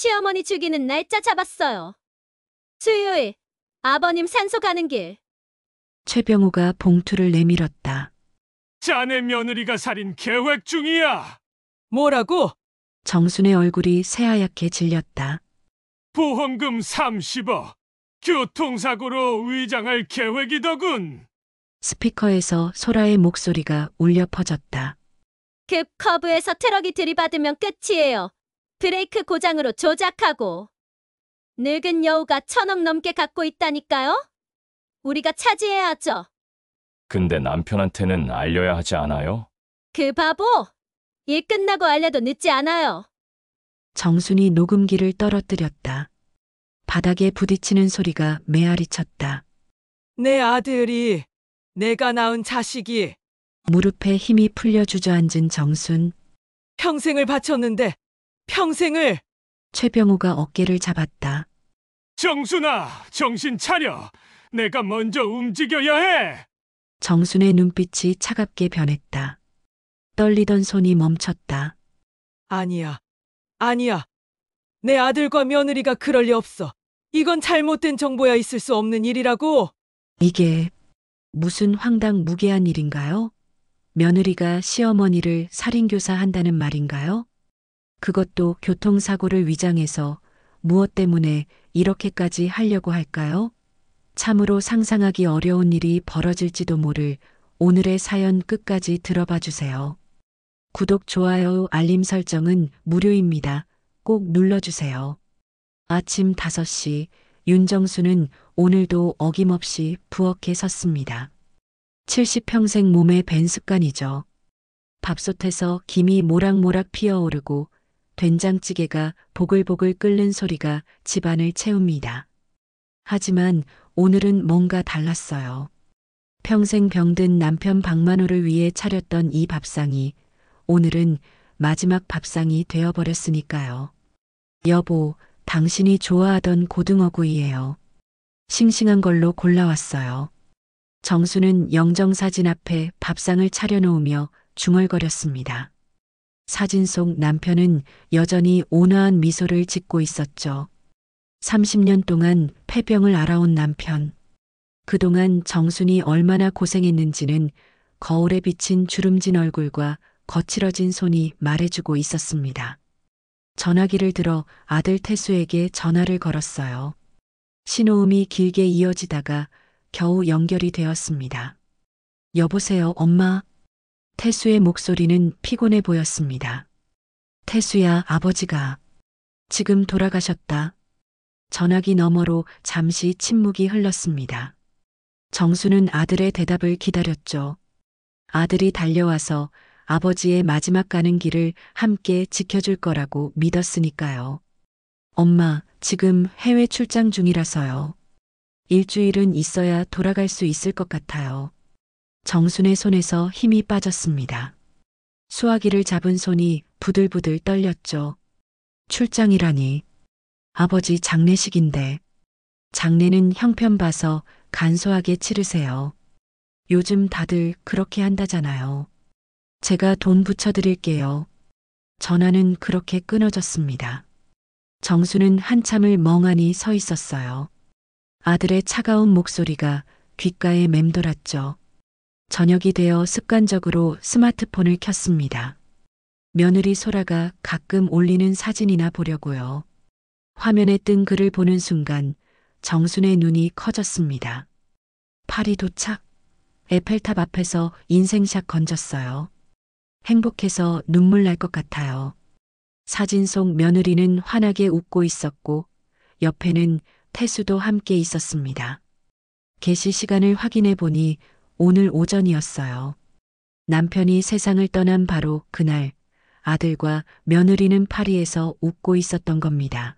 시어머니 죽이는 날짜 잡았어요. 수요일, 아버님 산소 가는 길. 최병우가 봉투를 내밀었다. 자네 며느리가 살인 계획 중이야. 뭐라고? 정순의 얼굴이 새하얗게 질렸다. 보험금 30억. 교통사고로 위장할 계획이더군. 스피커에서 소라의 목소리가 울려 퍼졌다. 급 커브에서 트럭이 들이받으면 끝이에요. 브레이크 고장으로 조작하고. 늙은 여우가 1,000억 넘게 갖고 있다니까요? 우리가 차지해야죠. 근데 남편한테는 알려야 하지 않아요? 그 바보! 일 끝나고 알려도 늦지 않아요. 정순이 녹음기를 떨어뜨렸다. 바닥에 부딪히는 소리가 메아리쳤다. 내 아들이, 내가 낳은 자식이 무릎에 힘이 풀려 주저앉은 정순. 평생을 바쳤는데, 평생을! 최병우가 어깨를 잡았다. 정순아, 정신 차려. 내가 먼저 움직여야 해. 정순의 눈빛이 차갑게 변했다. 떨리던 손이 멈췄다. 아니야. 아니야. 내 아들과 며느리가 그럴 리 없어. 이건 잘못된 정보야. 있을 수 없는 일이라고. 이게 무슨 황당무계한 일인가요? 며느리가 시어머니를 살인교사한다는 말인가요? 그것도 교통사고를 위장해서 무엇 때문에 이렇게까지 하려고 할까요? 참으로 상상하기 어려운 일이 벌어질지도 모를 오늘의 사연 끝까지 들어봐 주세요. 구독, 좋아요, 알림 설정은 무료입니다. 꼭 눌러주세요. 아침 5시 윤정수는 오늘도 어김없이 부엌에 섰습니다. 70평생 몸에 밴 습관이죠. 밥솥에서 김이 모락모락 피어오르고 된장찌개가 보글보글 끓는 소리가 집안을 채웁니다. 하지만 오늘은 뭔가 달랐어요. 평생 병든 남편 박만호를 위해 차렸던 이 밥상이 오늘은 마지막 밥상이 되어버렸으니까요. 여보, 당신이 좋아하던 고등어구이예요. 싱싱한 걸로 골라왔어요. 정수는 영정사진 앞에 밥상을 차려놓으며 중얼거렸습니다. 사진 속 남편은 여전히 온화한 미소를 짓고 있었죠. 30년 동안 폐병을 알아온 남편. 그동안 정순이 얼마나 고생했는지는 거울에 비친 주름진 얼굴과 거칠어진 손이 말해주고 있었습니다. 전화기를 들어 아들 태수에게 전화를 걸었어요. 신호음이 길게 이어지다가 겨우 연결이 되었습니다. 여보세요, 엄마. 태수의 목소리는 피곤해 보였습니다. 태수야, 아버지가 지금 돌아가셨다. 전화기 너머로 잠시 침묵이 흘렀습니다. 정수는 아들의 대답을 기다렸죠. 아들이 달려와서 아버지의 마지막 가는 길을 함께 지켜줄 거라고 믿었으니까요. 엄마, 지금 해외 출장 중이라서요. 일주일은 있어야 돌아갈 수 있을 것 같아요. 정순의 손에서 힘이 빠졌습니다. 수화기를 잡은 손이 부들부들 떨렸죠. 출장이라니. 아버지 장례식인데. 장례는 형편 봐서 간소하게 치르세요. 요즘 다들 그렇게 한다잖아요. 제가 돈 붙여드릴게요. 전화는 그렇게 끊어졌습니다. 정수는 한참을 멍하니 서 있었어요. 아들의 차가운 목소리가 귓가에 맴돌았죠. 저녁이 되어 습관적으로 스마트폰을 켰습니다. 며느리 소라가 가끔 올리는 사진이나 보려고요. 화면에 뜬 글을 보는 순간 정순의 눈이 커졌습니다. 파리 도착. 에펠탑 앞에서 인생샷 건졌어요. 행복해서 눈물 날 것 같아요. 사진 속 며느리는 환하게 웃고 있었고 옆에는 태수도 함께 있었습니다. 개시 시간을 확인해 보니 오늘 오전이었어요. 남편이 세상을 떠난 바로 그날 아들과 며느리는 파리에서 웃고 있었던 겁니다.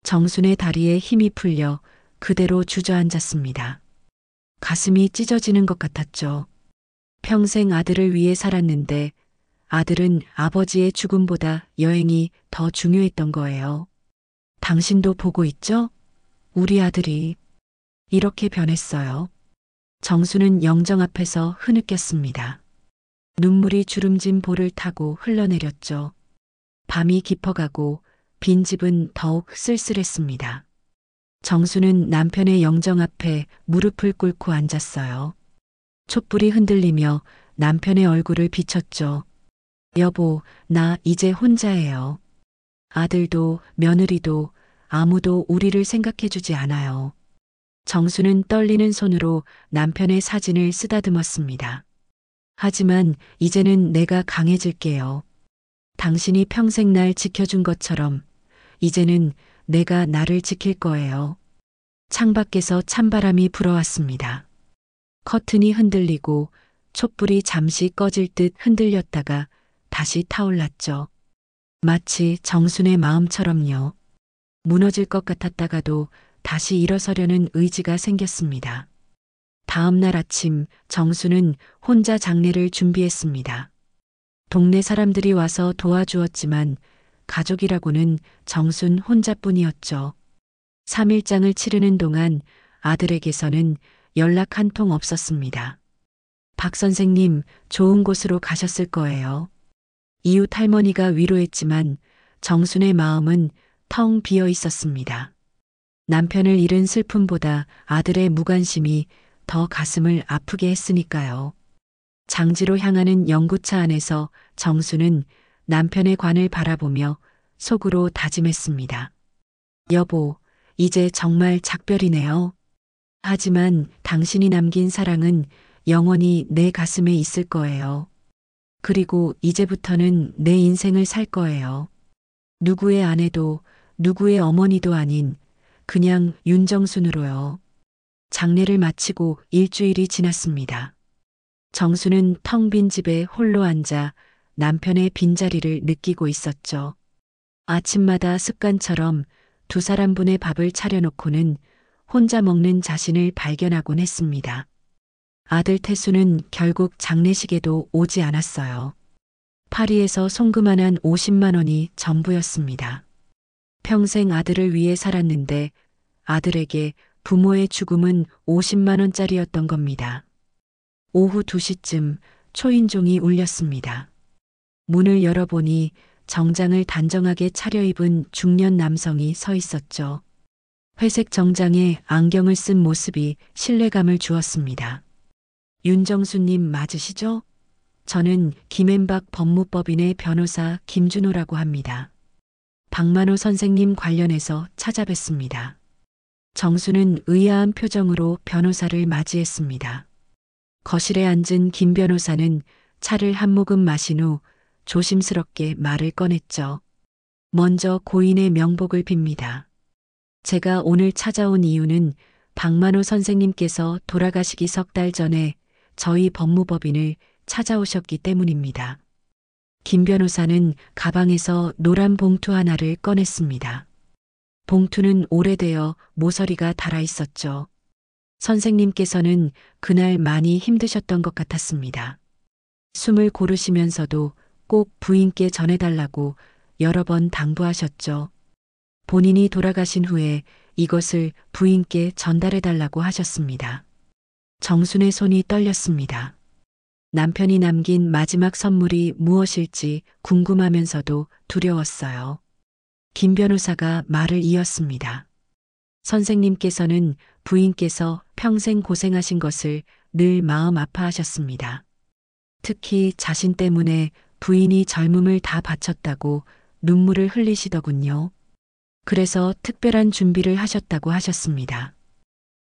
정순의 다리에 힘이 풀려 그대로 주저앉았습니다. 가슴이 찢어지는 것 같았죠. 평생 아들을 위해 살았는데 아들은 아버지의 죽음보다 여행이 더 중요했던 거예요. 당신도 보고 있죠? 우리 아들이 이렇게 변했어요. 정수는 영정 앞에서 흐느꼈습니다. 눈물이 주름진 볼을 타고 흘러내렸죠. 밤이 깊어가고 빈집은 더욱 쓸쓸했습니다. 정수는 남편의 영정 앞에 무릎을 꿇고 앉았어요. 촛불이 흔들리며 남편의 얼굴을 비췄죠. 여보, 나 이제 혼자예요. 아들도 며느리도 아무도 우리를 생각해주지 않아요. 정수는 떨리는 손으로 남편의 사진을 쓰다듬었습니다. 하지만 이제는 내가 강해질게요. 당신이 평생 날 지켜준 것처럼 이제는 내가 나를 지킬 거예요. 창밖에서 찬바람이 불어왔습니다. 커튼이 흔들리고 촛불이 잠시 꺼질 듯 흔들렸다가 다시 타올랐죠. 마치 정순의 마음처럼요. 무너질 것 같았다가도 다시 일어서려는 의지가 생겼습니다. 다음 날 아침 정수는 혼자 장례를 준비했습니다. 동네 사람들이 와서 도와주었지만 가족이라고는 정순 혼자뿐이었죠. 3일장을 치르는 동안 아들에게서는 연락 한 통 없었습니다. 박 선생님, 좋은 곳으로 가셨을 거예요. 이웃 할머니가 위로했지만 정순의 마음은 텅 비어 있었습니다. 남편을 잃은 슬픔보다 아들의 무관심이 더 가슴을 아프게 했으니까요. 장지로 향하는 연구차 안에서 정수는 남편의 관을 바라보며 속으로 다짐했습니다. 여보, 이제 정말 작별이네요. 하지만 당신이 남긴 사랑은 영원히 내 가슴에 있을 거예요. 그리고 이제부터는 내 인생을 살 거예요. 누구의 아내도 누구의 어머니도 아닌 그냥 윤정순으로요. 장례를 마치고 일주일이 지났습니다. 정수는 텅 빈 집에 홀로 앉아 남편의 빈자리를 느끼고 있었죠. 아침마다 습관처럼 2사람분의 밥을 차려놓고는 혼자 먹는 자신을 발견하곤 했습니다. 아들 태수는 결국 장례식에도 오지 않았어요. 파리에서 송금한 50만 원이 전부였습니다. 평생 아들을 위해 살았는데 아들에게 부모의 죽음은 50만 원짜리였던 겁니다. 오후 2시쯤 초인종이 울렸습니다. 문을 열어보니 정장을 단정하게 차려입은 중년 남성이 서 있었죠. 회색 정장에 안경을 쓴 모습이 신뢰감을 주었습니다. 윤정수님 맞으시죠? 저는 김앤박 법무법인의 변호사 김준호라고 합니다. 박만호 선생님 관련해서 찾아뵙습니다. 정수는 의아한 표정으로 변호사를 맞이했습니다. 거실에 앉은 김 변호사는 차를 한 모금 마신 후 조심스럽게 말을 꺼냈죠. 먼저 고인의 명복을 빕니다. 제가 오늘 찾아온 이유는 박만호 선생님께서 돌아가시기 3달 전에 저희 법무법인을 찾아오셨기 때문입니다. 김 변호사는 가방에서 노란 봉투 하나를 꺼냈습니다. 봉투는 오래되어 모서리가 달아 있었죠. 선생님께서는 그날 많이 힘드셨던 것 같았습니다. 숨을 고르시면서도 꼭 부인께 전해달라고 여러 번 당부하셨죠. 본인이 돌아가신 후에 이것을 부인께 전달해달라고 하셨습니다. 정순의 손이 떨렸습니다. 남편이 남긴 마지막 선물이 무엇일지 궁금하면서도 두려웠어요. 김 변호사가 말을 이었습니다. 선생님께서는 부인께서 평생 고생하신 것을 늘 마음 아파하셨습니다. 특히 자신 때문에 부인이 젊음을 다 바쳤다고 눈물을 흘리시더군요. 그래서 특별한 준비를 하셨다고 하셨습니다.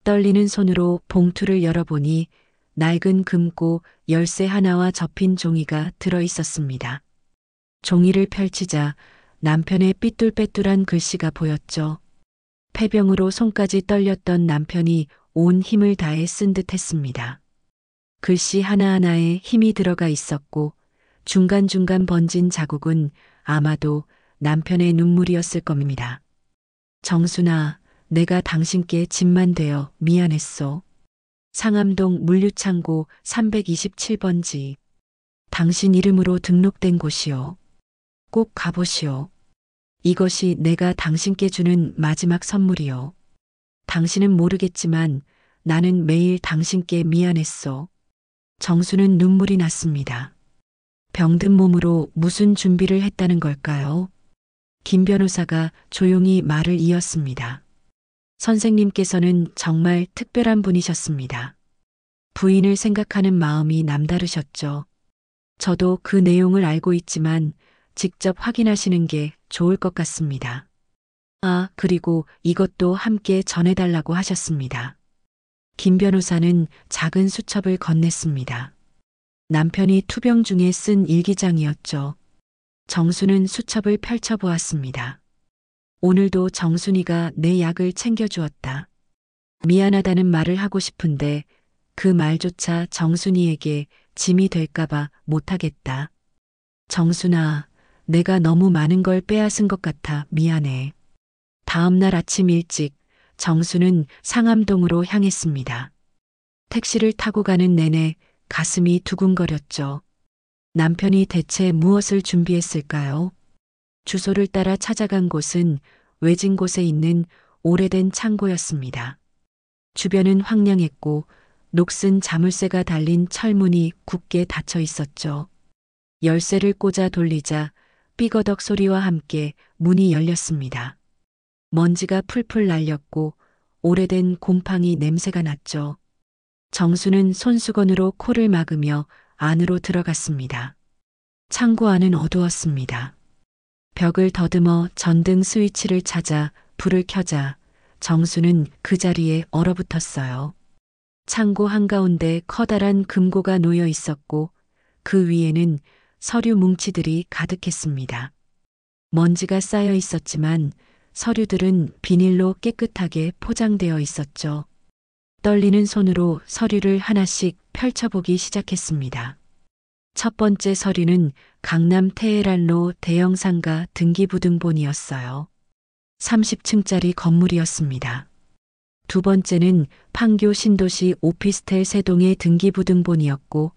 떨리는 손으로 봉투를 열어보니 낡은 금고 열쇠 하나와 접힌 종이가 들어 있었습니다. 종이를 펼치자 남편의 삐뚤빼뚤한 글씨가 보였죠. 폐병으로 손까지 떨렸던 남편이 온 힘을 다해 쓴 듯 했습니다. 글씨 하나하나에 힘이 들어가 있었고 중간중간 번진 자국은 아마도 남편의 눈물이었을 겁니다. 정순아, 내가 당신께 짐만 되어 미안했소. 상암동 물류창고 327번지. 당신 이름으로 등록된 곳이요. 꼭 가보시오. 이것이 내가 당신께 주는 마지막 선물이요. 당신은 모르겠지만 나는 매일 당신께 미안했소. 정수는 눈물이 났습니다. 병든 몸으로 무슨 준비를 했다는 걸까요? 김 변호사가 조용히 말을 이었습니다. 선생님께서는 정말 특별한 분이셨습니다. 부인을 생각하는 마음이 남다르셨죠. 저도 그 내용을 알고 있지만 직접 확인하시는 게 좋을 것 같습니다. 아, 그리고 이것도 함께 전해달라고 하셨습니다. 김 변호사는 작은 수첩을 건넸습니다. 남편이 투병 중에 쓴 일기장이었죠. 정수는 수첩을 펼쳐보았습니다. 오늘도 정순이가 내 약을 챙겨주었다. 미안하다는 말을 하고 싶은데 그 말조차 정순이에게 짐이 될까봐 못하겠다. 정순아, 내가 너무 많은 걸 빼앗은 것 같아 미안해. 다음 날 아침 일찍 정수는 상암동으로 향했습니다. 택시를 타고 가는 내내 가슴이 두근거렸죠. 남편이 대체 무엇을 준비했을까요? 주소를 따라 찾아간 곳은 외진 곳에 있는 오래된 창고였습니다. 주변은 황량했고 녹슨 자물쇠가 달린 철문이 굳게 닫혀 있었죠. 열쇠를 꽂아 돌리자 삐거덕 소리와 함께 문이 열렸습니다. 먼지가 풀풀 날렸고 오래된 곰팡이 냄새가 났죠. 정수는 손수건으로 코를 막으며 안으로 들어갔습니다. 창고 안은 어두웠습니다. 벽을 더듬어 전등 스위치를 찾아 불을 켜자 정수는 그 자리에 얼어붙었어요. 창고 한가운데 커다란 금고가 놓여 있었고 그 위에는 서류 뭉치들이 가득했습니다. 먼지가 쌓여 있었지만 서류들은 비닐로 깨끗하게 포장되어 있었죠. 떨리는 손으로 서류를 하나씩 펼쳐보기 시작했습니다. 첫 번째 서류는 강남 테헤란로 대형 상가 등기부등본이었어요. 30층짜리 건물이었습니다. 두 번째는 판교 신도시 오피스텔 세동의 등기부등본이었고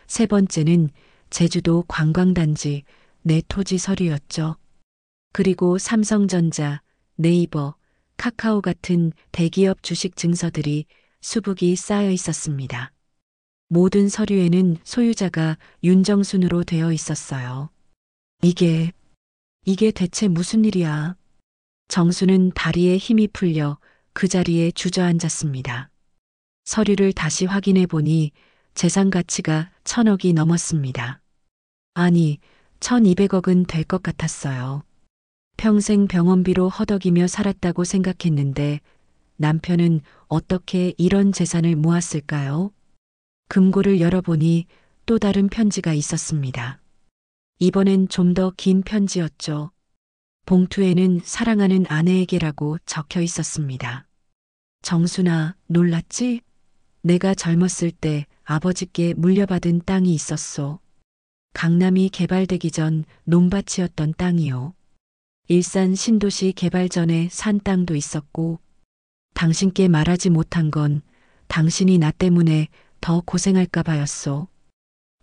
세 번째는 제주도 관광단지 내 토지 서류였죠. 그리고 삼성전자, 네이버, 카카오 같은 대기업 주식 증서들이 수북이 쌓여 있었습니다. 모든 서류에는 소유자가 윤정순으로 되어 있었어요. 이게 대체 무슨 일이야? 정수는 다리에 힘이 풀려 그 자리에 주저앉았습니다. 서류를 다시 확인해 보니 재산 가치가 1,000억이 넘었습니다. 아니, 1,200억은 될 것 같았어요. 평생 병원비로 허덕이며 살았다고 생각했는데 남편은 어떻게 이런 재산을 모았을까요? 금고를 열어보니 또 다른 편지가 있었습니다. 이번엔 좀 더 긴 편지였죠. 봉투에는 사랑하는 아내에게라고 적혀 있었습니다. 정순아, 놀랐지? 내가 젊었을 때 아버지께 물려받은 땅이 있었소. 강남이 개발되기 전 논밭이었던 땅이요. 일산 신도시 개발 전에 산 땅도 있었고 당신께 말하지 못한 건 당신이 나 때문에 더 고생할까 봐였소.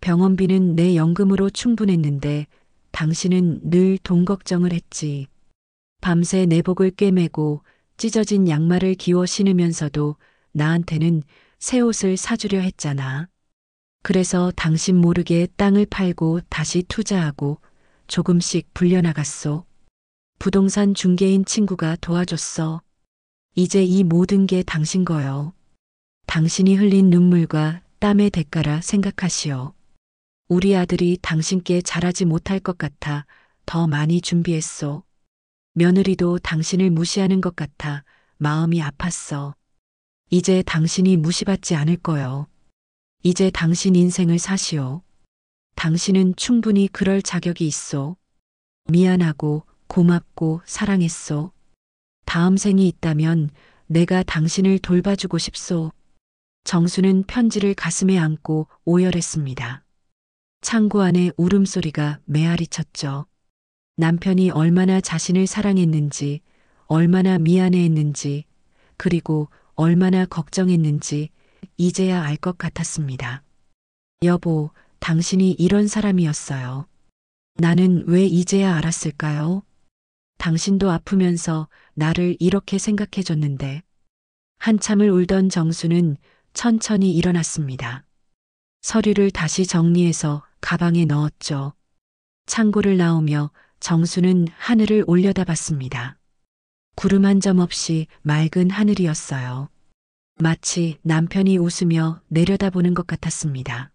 병원비는 내 연금으로 충분했는데 당신은 늘 돈 걱정을 했지. 밤새 내복을 꿰매고 찢어진 양말을 기워 신으면서도 나한테는 새 옷을 사주려 했잖아. 그래서 당신 모르게 땅을 팔고 다시 투자하고 조금씩 불려나갔소. 부동산 중개인 친구가 도와줬어. 이제 이 모든 게 당신 거요. 당신이 흘린 눈물과 땀의 대가라 생각하시오. 우리 아들이 당신께 잘하지 못할 것 같아 더 많이 준비했소. 며느리도 당신을 무시하는 것 같아 마음이 아팠어. 이제 당신이 무시받지 않을 거요. 이제 당신 인생을 사시오. 당신은 충분히 그럴 자격이 있소. 미안하고 고맙고 사랑했소. 다음 생이 있다면 내가 당신을 돌봐주고 싶소. 정수는 편지를 가슴에 안고 오열했습니다. 창고 안에 울음소리가 메아리 쳤죠. 남편이 얼마나 자신을 사랑했는지, 얼마나 미안해했는지, 그리고 얼마나 걱정했는지 이제야 알 것 같았습니다. 여보, 당신이 이런 사람이었어요. 나는 왜 이제야 알았을까요? 당신도 아프면서 나를 이렇게 생각해줬는데. 한참을 울던 정수는 천천히 일어났습니다. 서류를 다시 정리해서 가방에 넣었죠. 창고를 나오며 정수는 하늘을 올려다봤습니다. 구름 한 점 없이 맑은 하늘이었어요. 마치 남편이 웃으며 내려다보는 것 같았습니다.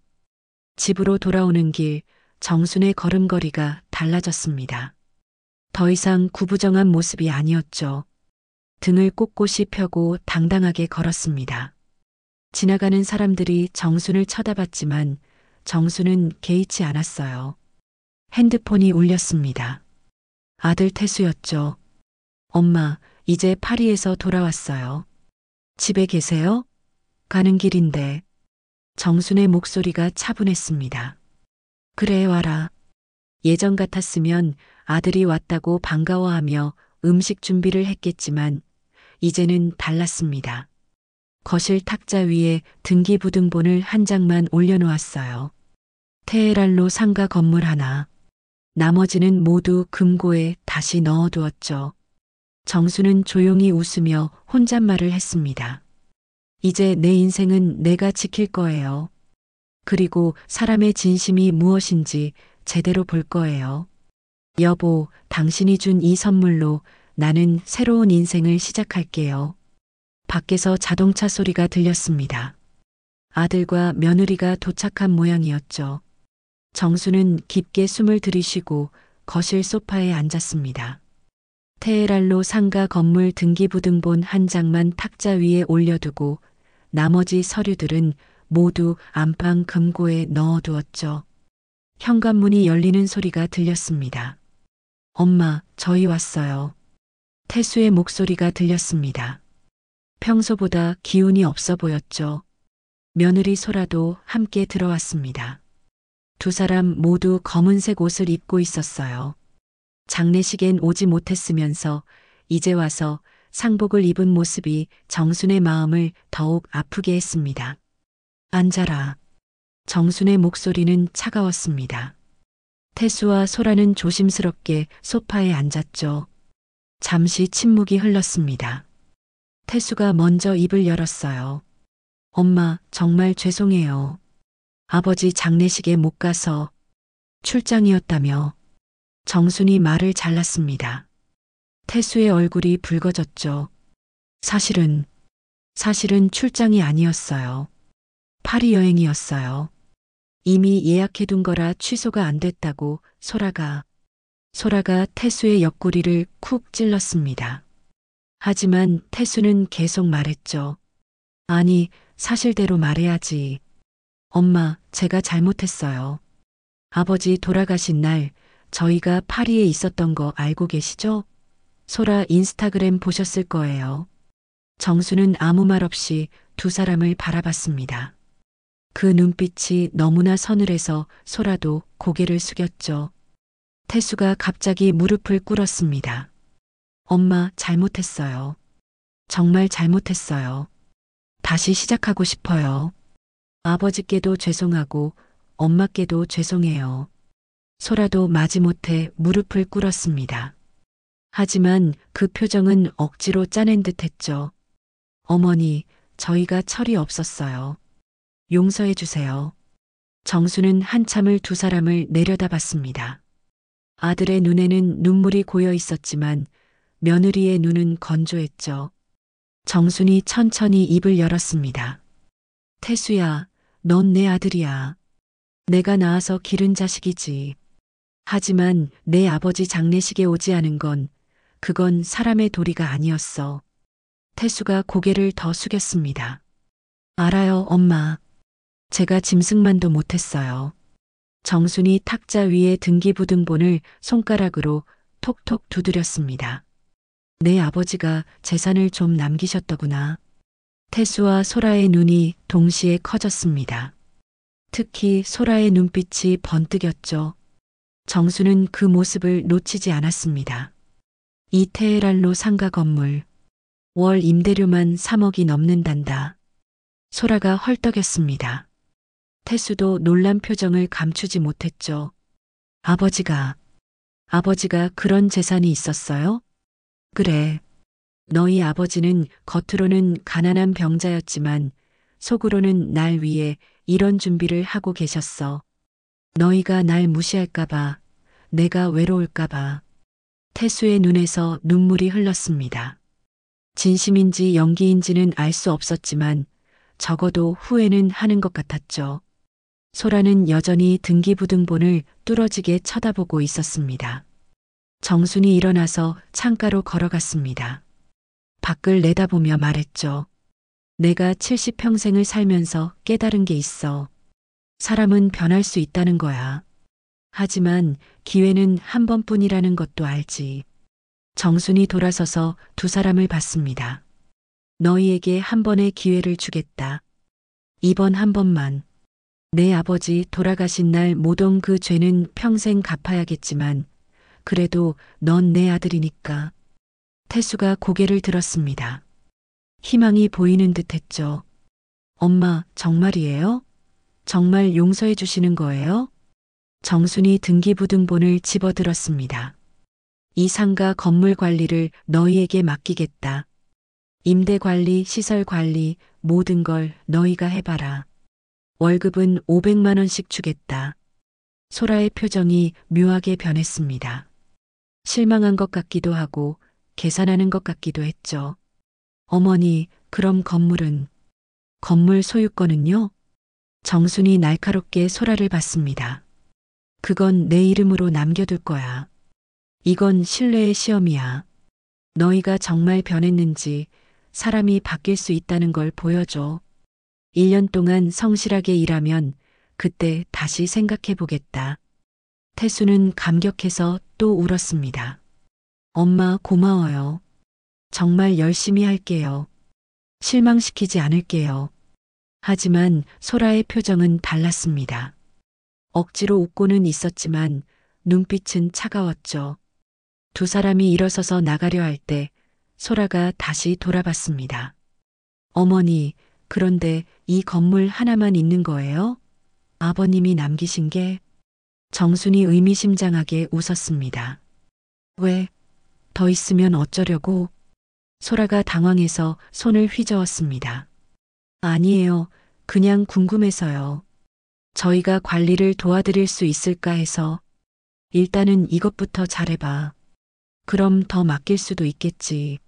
집으로 돌아오는 길, 정순의 걸음걸이가 달라졌습니다. 더 이상 구부정한 모습이 아니었죠. 등을 꼿꼿이 펴고 당당하게 걸었습니다. 지나가는 사람들이 정순을 쳐다봤지만 정순은 개의치 않았어요. 핸드폰이 울렸습니다. 아들 태수였죠. 엄마, 이제 파리에서 돌아왔어요. 집에 계세요? 가는 길인데. 정순의 목소리가 차분했습니다. 그래, 와라. 예전 같았으면 아들이 왔다고 반가워하며 음식 준비를 했겠지만 이제는 달랐습니다. 거실 탁자 위에 등기부등본을 한 장만 올려놓았어요. 테헤랄로 상가 건물 하나. 나머지는 모두 금고에 다시 넣어두었죠. 정수는 조용히 웃으며 혼잣말을 했습니다. 이제 내 인생은 내가 지킬 거예요. 그리고 사람의 진심이 무엇인지 제대로 볼 거예요. 여보, 당신이 준 이 선물로 나는 새로운 인생을 시작할게요. 밖에서 자동차 소리가 들렸습니다. 아들과 며느리가 도착한 모양이었죠. 정수는 깊게 숨을 들이쉬고 거실 소파에 앉았습니다. 테헤랄로 상가 건물 등기부등본 한 장만 탁자 위에 올려두고 나머지 서류들은 모두 안방 금고에 넣어두었죠. 현관문이 열리는 소리가 들렸습니다. 엄마, 저희 왔어요. 태수의 목소리가 들렸습니다. 평소보다 기운이 없어 보였죠. 며느리 소라도 함께 들어왔습니다. 두 사람 모두 검은색 옷을 입고 있었어요. 장례식엔 오지 못했으면서 이제 와서 상복을 입은 모습이 정순의 마음을 더욱 아프게 했습니다. 앉아라. 정순의 목소리는 차가웠습니다. 태수와 소라는 조심스럽게 소파에 앉았죠. 잠시 침묵이 흘렀습니다. 태수가 먼저 입을 열었어요. 엄마, 정말 죄송해요. 아버지 장례식에 못 가서 출장이었다며. 정순이 말을 잘랐습니다. 태수의 얼굴이 붉어졌죠. 사실은 출장이 아니었어요. 파리 여행이었어요. 이미 예약해둔 거라 취소가 안 됐다고 소라가 태수의 옆구리를 쿡 찔렀습니다. 하지만 태수는 계속 말했죠. 아니, 사실대로 말해야지. 엄마, 제가 잘못했어요. 아버지 돌아가신 날 저희가 파리에 있었던 거 알고 계시죠? 소라 인스타그램 보셨을 거예요. 정수는 아무 말 없이 두 사람을 바라봤습니다. 그 눈빛이 너무나 서늘해서 소라도 고개를 숙였죠. 태수가 갑자기 무릎을 꿇었습니다. 엄마, 잘못했어요. 정말 잘못했어요. 다시 시작하고 싶어요. 아버지께도 죄송하고 엄마께도 죄송해요. 소라도 마지못해 무릎을 꿇었습니다. 하지만 그 표정은 억지로 짜낸 듯 했죠. 어머니, 저희가 철이 없었어요. 용서해 주세요. 정수는 한참을 두 사람을 내려다봤습니다. 아들의 눈에는 눈물이 고여 있었지만 며느리의 눈은 건조했죠. 정순이 천천히 입을 열었습니다. 태수야, 넌 내 아들이야. 내가 낳아서 기른 자식이지. 하지만 내 아버지 장례식에 오지 않은 건 그건 사람의 도리가 아니었어. 태수가 고개를 더 숙였습니다. 알아요, 엄마. 제가 짐승만도 못했어요. 정순이 탁자 위에 등기부등본을 손가락으로 톡톡 두드렸습니다. 내 아버지가 재산을 좀 남기셨더구나. 태수와 소라의 눈이 동시에 커졌습니다. 특히 소라의 눈빛이 번뜩였죠. 정수는 그 모습을 놓치지 않았습니다. 이 테헤랄로 상가 건물. 월 임대료만 3억이 넘는단다. 소라가 헐떡였습니다. 태수도 놀란 표정을 감추지 못했죠. 아버지가 그런 재산이 있었어요? 그래. 너희 아버지는 겉으로는 가난한 병자였지만 속으로는 날 위해 이런 준비를 하고 계셨어. 너희가 날 무시할까봐 내가 외로울까봐. 태수의 눈에서 눈물이 흘렀습니다. 진심인지 연기인지는 알 수 없었지만 적어도 후회는 하는 것 같았죠. 소라는 여전히 등기부등본을 뚫어지게 쳐다보고 있었습니다. 정순이 일어나서 창가로 걸어갔습니다. 밖을 내다보며 말했죠. 내가 70평생을 살면서 깨달은 게 있어. 사람은 변할 수 있다는 거야. 하지만 기회는 한 번뿐이라는 것도 알지. 정순이 돌아서서 두 사람을 봤습니다. 너희에게 한 번의 기회를 주겠다. 이번 한 번만. 내 아버지 돌아가신 날 모든 그 죄는 평생 갚아야겠지만 그래도 넌 내 아들이니까. 태수가 고개를 들었습니다. 희망이 보이는 듯 했죠. 엄마, 정말이에요? 정말 용서해 주시는 거예요? 정순이 등기부등본을 집어들었습니다. 이 상가 건물 관리를 너희에게 맡기겠다. 임대 관리, 시설 관리, 모든 걸 너희가 해봐라. 월급은 500만 원씩 주겠다. 소라의 표정이 묘하게 변했습니다. 실망한 것 같기도 하고 계산하는 것 같기도 했죠. 어머니, 그럼 건물은? 건물 소유권은요? 정순이 날카롭게 소라를 봤습니다. 그건 내 이름으로 남겨둘 거야. 이건 신뢰의 시험이야. 너희가 정말 변했는지 사람이 바뀔 수 있다는 걸 보여줘. 1년 동안 성실하게 일하면 그때 다시 생각해 보겠다. 태수는 감격해서 또 울었습니다. 엄마, 고마워요. 정말 열심히 할게요. 실망시키지 않을게요. 하지만 소라의 표정은 달랐습니다. 억지로 웃고는 있었지만 눈빛은 차가웠죠. 두 사람이 일어서서 나가려 할 때 소라가 다시 돌아봤습니다. 어머니, 그런데 이 건물 하나만 있는 거예요? 아버님이 남기신 게? 정순이 의미심장하게 웃었습니다. 왜? 더 있으면 어쩌려고? 소라가 당황해서 손을 휘저었습니다. 아니에요. 그냥 궁금해서요. 저희가 관리를 도와드릴 수 있을까 해서. 일단은 이것부터 잘해봐. 그럼 더 맡길 수도 있겠지.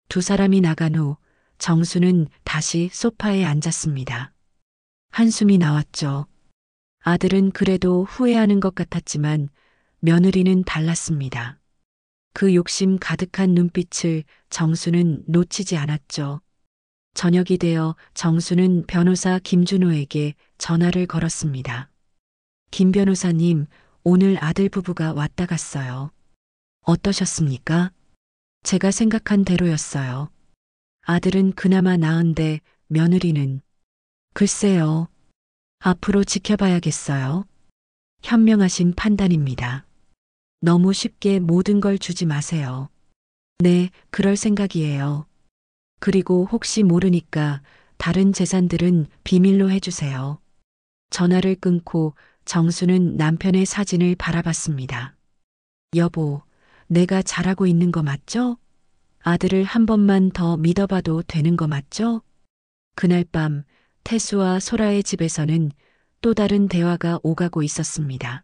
두 사람이 나간 후 정수는 다시 소파에 앉았습니다. 한숨이 나왔죠. 아들은 그래도 후회하는 것 같았지만 며느리는 달랐습니다. 그 욕심 가득한 눈빛을 정수는 놓치지 않았죠. 저녁이 되어 정수는 변호사 김준호에게 전화를 걸었습니다. 김 변호사님, 오늘 아들 부부가 왔다 갔어요. 어떠셨습니까? 제가 생각한 대로였어요. 아들은 그나마 나은데 며느리는 글쎄요. 앞으로 지켜봐야겠어요. 현명하신 판단입니다. 너무 쉽게 모든 걸 주지 마세요. 네, 그럴 생각이에요. 그리고 혹시 모르니까 다른 재산들은 비밀로 해주세요. 전화를 끊고 정수는 남편의 사진을 바라봤습니다. 여보, 내가 잘하고 있는 거 맞죠? 아들을 한 번만 더 믿어봐도 되는 거 맞죠? 그날 밤 태수와 소라의 집에서는 또 다른 대화가 오가고 있었습니다.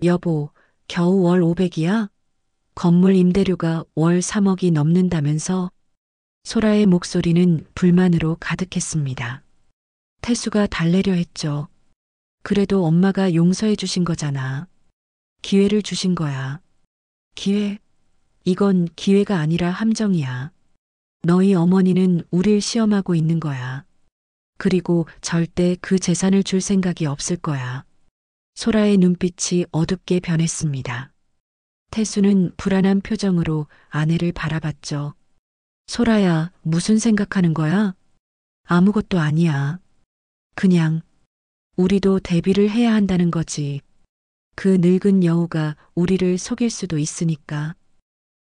여보, 겨우 월 500이야? 건물 임대료가 월 3억이 넘는다면서? 소라의 목소리는 불만으로 가득했습니다. 태수가 달래려 했죠. 그래도 엄마가 용서해 주신 거잖아. 기회를 주신 거야. 기회? 이건 기회가 아니라 함정이야. 너희 어머니는 우릴 시험하고 있는 거야. 그리고 절대 그 재산을 줄 생각이 없을 거야. 소라의 눈빛이 어둡게 변했습니다. 태수는 불안한 표정으로 아내를 바라봤죠. 소라야, 무슨 생각하는 거야? 아무것도 아니야. 그냥 우리도 대비를 해야 한다는 거지. 그 늙은 여우가 우리를 속일 수도 있으니까.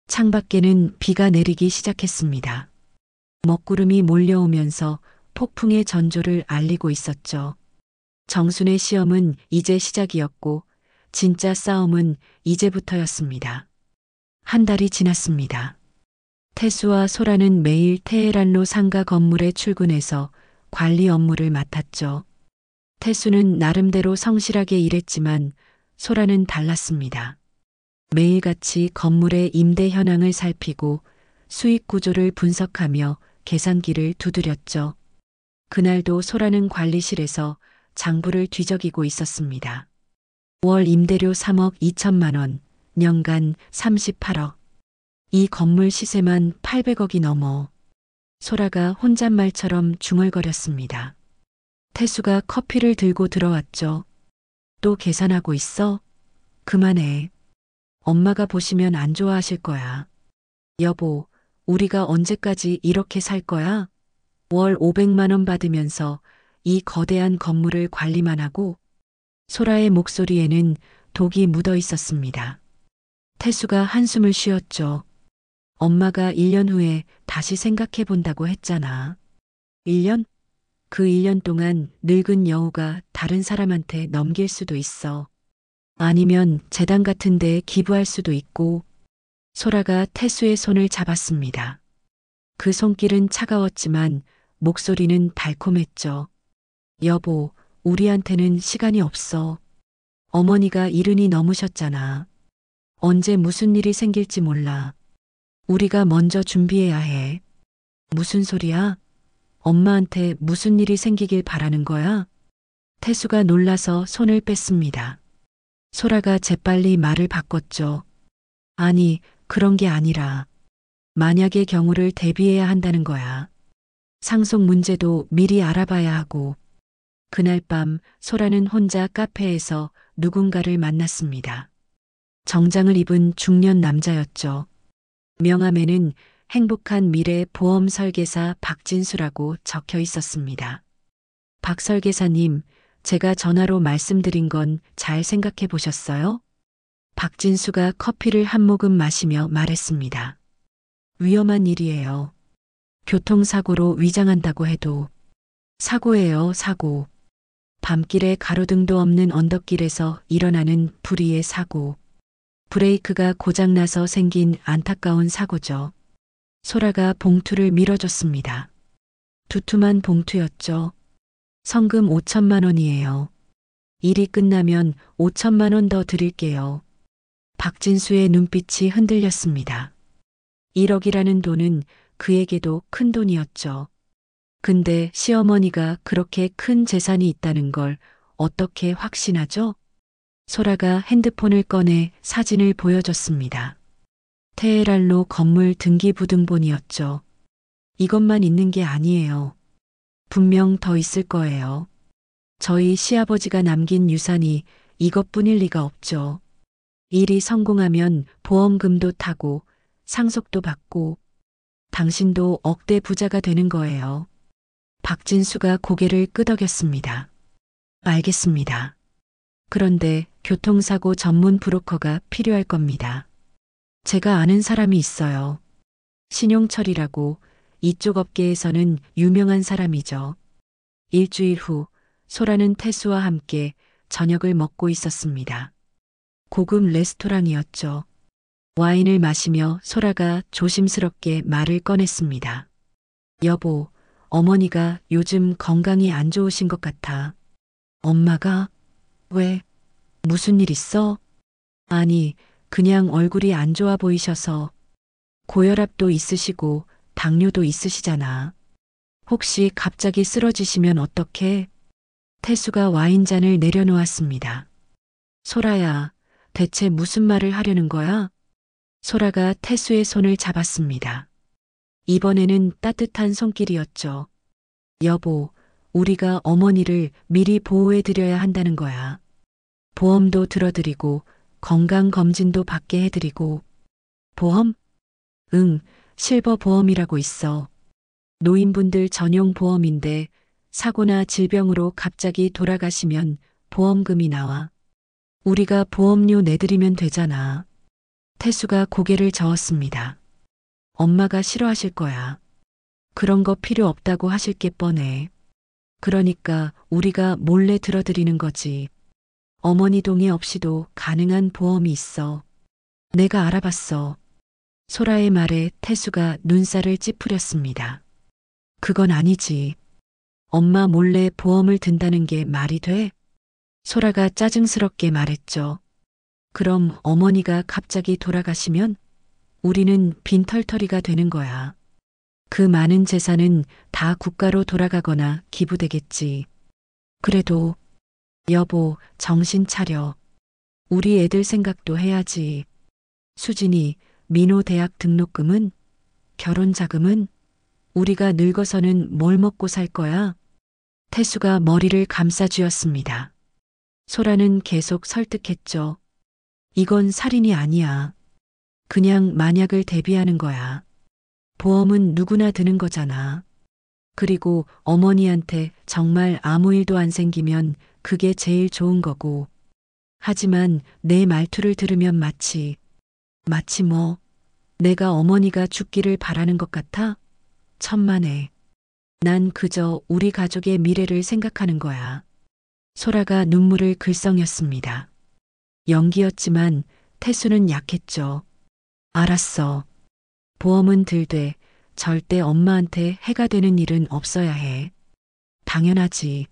창밖에는 비가 내리기 시작했습니다. 먹구름이 몰려오면서 폭풍의 전조를 알리고 있었죠. 정순의 시험은 이제 시작이었고 진짜 싸움은 이제부터였습니다. 한 달이 지났습니다. 태수와 소라는 매일 테헤란로 상가 건물에 출근해서 관리 업무를 맡았죠. 태수는 나름대로 성실하게 일했지만 소라는 달랐습니다. 매일같이 건물의 임대 현황을 살피고 수익 구조를 분석하며 계산기를 두드렸죠. 그날도 소라는 관리실에서 장부를 뒤적이고 있었습니다. 월 임대료 3억 2천만 원, 년간 38억. 이 건물 시세만 800억이 넘어. 소라가 혼잣말처럼 중얼거렸습니다. 태수가 커피를 들고 들어왔죠. 또 계산하고 있어? 그만해. 엄마가 보시면 안 좋아하실 거야. 여보, 우리가 언제까지 이렇게 살 거야? 월 500만 원 받으면서 이 거대한 건물을 관리만 하고. 소라의 목소리에는 독이 묻어 있었습니다. 태수가 한숨을 쉬었죠. 엄마가 1년 후에 다시 생각해 본다고 했잖아. 1년? 그 1년 동안 늙은 여우가 다른 사람한테 넘길 수도 있어. 아니면 재단 같은 데 기부할 수도 있고. 소라가 태수의 손을 잡았습니다. 그 손길은 차가웠지만 목소리는 달콤했죠. 여보, 우리한테는 시간이 없어. 어머니가 70이 넘으셨잖아. 언제 무슨 일이 생길지 몰라. 우리가 먼저 준비해야 해. 무슨 소리야? 엄마한테 무슨 일이 생기길 바라는 거야? 태수가 놀라서 손을 뺐습니다. 소라가 재빨리 말을 바꿨죠. 아니, 그런 게 아니라 만약의 경우를 대비해야 한다는 거야. 상속 문제도 미리 알아봐야 하고. 그날 밤 소라는 혼자 카페에서 누군가를 만났습니다. 정장을 입은 중년 남자였죠. 명함에는 행복한 미래 보험 설계사 박진수라고 적혀 있었습니다. 박 설계사님, 제가 전화로 말씀드린 건 잘 생각해 보셨어요? 박진수가 커피를 한 모금 마시며 말했습니다. 위험한 일이에요. 교통사고로 위장한다고 해도. 사고예요, 사고. 밤길에 가로등도 없는 언덕길에서 일어나는 불의의 사고. 브레이크가 고장나서 생긴 안타까운 사고죠. 소라가 봉투를 밀어줬습니다. 두툼한 봉투였죠. 성금 5천만 원이에요. 일이 끝나면 5천만 원 더 드릴게요. 박진수의 눈빛이 흔들렸습니다. 1억이라는 돈은 그에게도 큰 돈이었죠. 근데 시어머니가 그렇게 큰 재산이 있다는 걸 어떻게 확신하죠? 소라가 핸드폰을 꺼내 사진을 보여줬습니다. 테헤랄로 건물 등기부등본이었죠. 이것만 있는 게 아니에요. 분명 더 있을 거예요. 저희 시아버지가 남긴 유산이 이것뿐일 리가 없죠. 일이 성공하면 보험금도 타고 상속도 받고 당신도 억대 부자가 되는 거예요. 박진수가 고개를 끄덕였습니다. 알겠습니다. 그런데 교통사고 전문 브로커가 필요할 겁니다. 제가 아는 사람이 있어요. 신용철이라고 이쪽 업계에서는 유명한 사람이죠. 일주일 후 소라는 태수와 함께 저녁을 먹고 있었습니다. 고급 레스토랑이었죠. 와인을 마시며 소라가 조심스럽게 말을 꺼냈습니다. 여보, 어머니가 요즘 건강이 안 좋으신 것 같아. 엄마가? 왜? 무슨 일 있어? 아니, 그냥 얼굴이 안 좋아 보이셔서. 고혈압도 있으시고 당뇨도 있으시잖아. 혹시 갑자기 쓰러지시면 어떡해? 태수가 와인잔을 내려놓았습니다. 소라야, 대체 무슨 말을 하려는 거야? 소라가 태수의 손을 잡았습니다. 이번에는 따뜻한 손길이었죠. 여보, 우리가 어머니를 미리 보호해드려야 한다는 거야. 보험도 들어드리고 건강검진도 받게 해드리고. 보험? 응, 실버 보험이라고 있어. 노인분들 전용 보험인데 사고나 질병으로 갑자기 돌아가시면 보험금이 나와. 우리가 보험료 내드리면 되잖아. 태수가 고개를 저었습니다. 엄마가 싫어하실 거야. 그런 거 필요 없다고 하실 게 뻔해. 그러니까 우리가 몰래 들어드리는 거지. 어머니 동의 없이도 가능한 보험이 있어. 내가 알아봤어. 소라의 말에 태수가 눈살을 찌푸렸습니다. 그건 아니지. 엄마 몰래 보험을 든다는 게 말이 돼? 소라가 짜증스럽게 말했죠. 그럼 어머니가 갑자기 돌아가시면 우리는 빈털터리가 되는 거야. 그 많은 재산은 다 국가로 돌아가거나 기부되겠지. 그래도 여보, 정신 차려. 우리 애들 생각도 해야지. 수진이, 민호 대학 등록금은? 결혼 자금은? 우리가 늙어서는 뭘 먹고 살 거야? 태수가 머리를 감싸쥐었습니다. 소라는 계속 설득했죠. 이건 살인이 아니야. 그냥 만약을 대비하는 거야. 보험은 누구나 드는 거잖아. 그리고 어머니한테 정말 아무 일도 안 생기면 그게 제일 좋은 거고. 하지만 내 말투를 들으면 마치 뭐, 내가 어머니가 죽기를 바라는 것 같아? 천만에. 난 그저 우리 가족의 미래를 생각하는 거야. 소라가 눈물을 글썽였습니다. 연기였지만 태수는 약했죠. 알았어. 보험은 들되 절대 엄마한테 해가 되는 일은 없어야 해. 당연하지.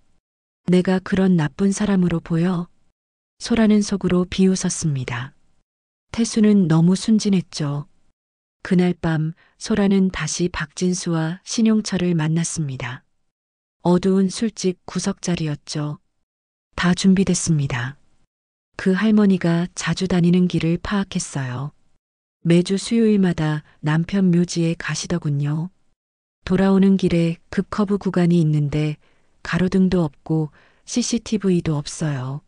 내가 그런 나쁜 사람으로 보여? 소라는 속으로 비웃었습니다. 태수는 너무 순진했죠. 그날 밤 소라는 다시 박진수와 신용철을 만났습니다. 어두운 술집 구석자리였죠. 다 준비됐습니다. 그 할머니가 자주 다니는 길을 파악했어요. 매주 수요일마다 남편 묘지에 가시더군요. 돌아오는 길에 급커브 구간이 있는데 가로등도 없고 CCTV도 없어요.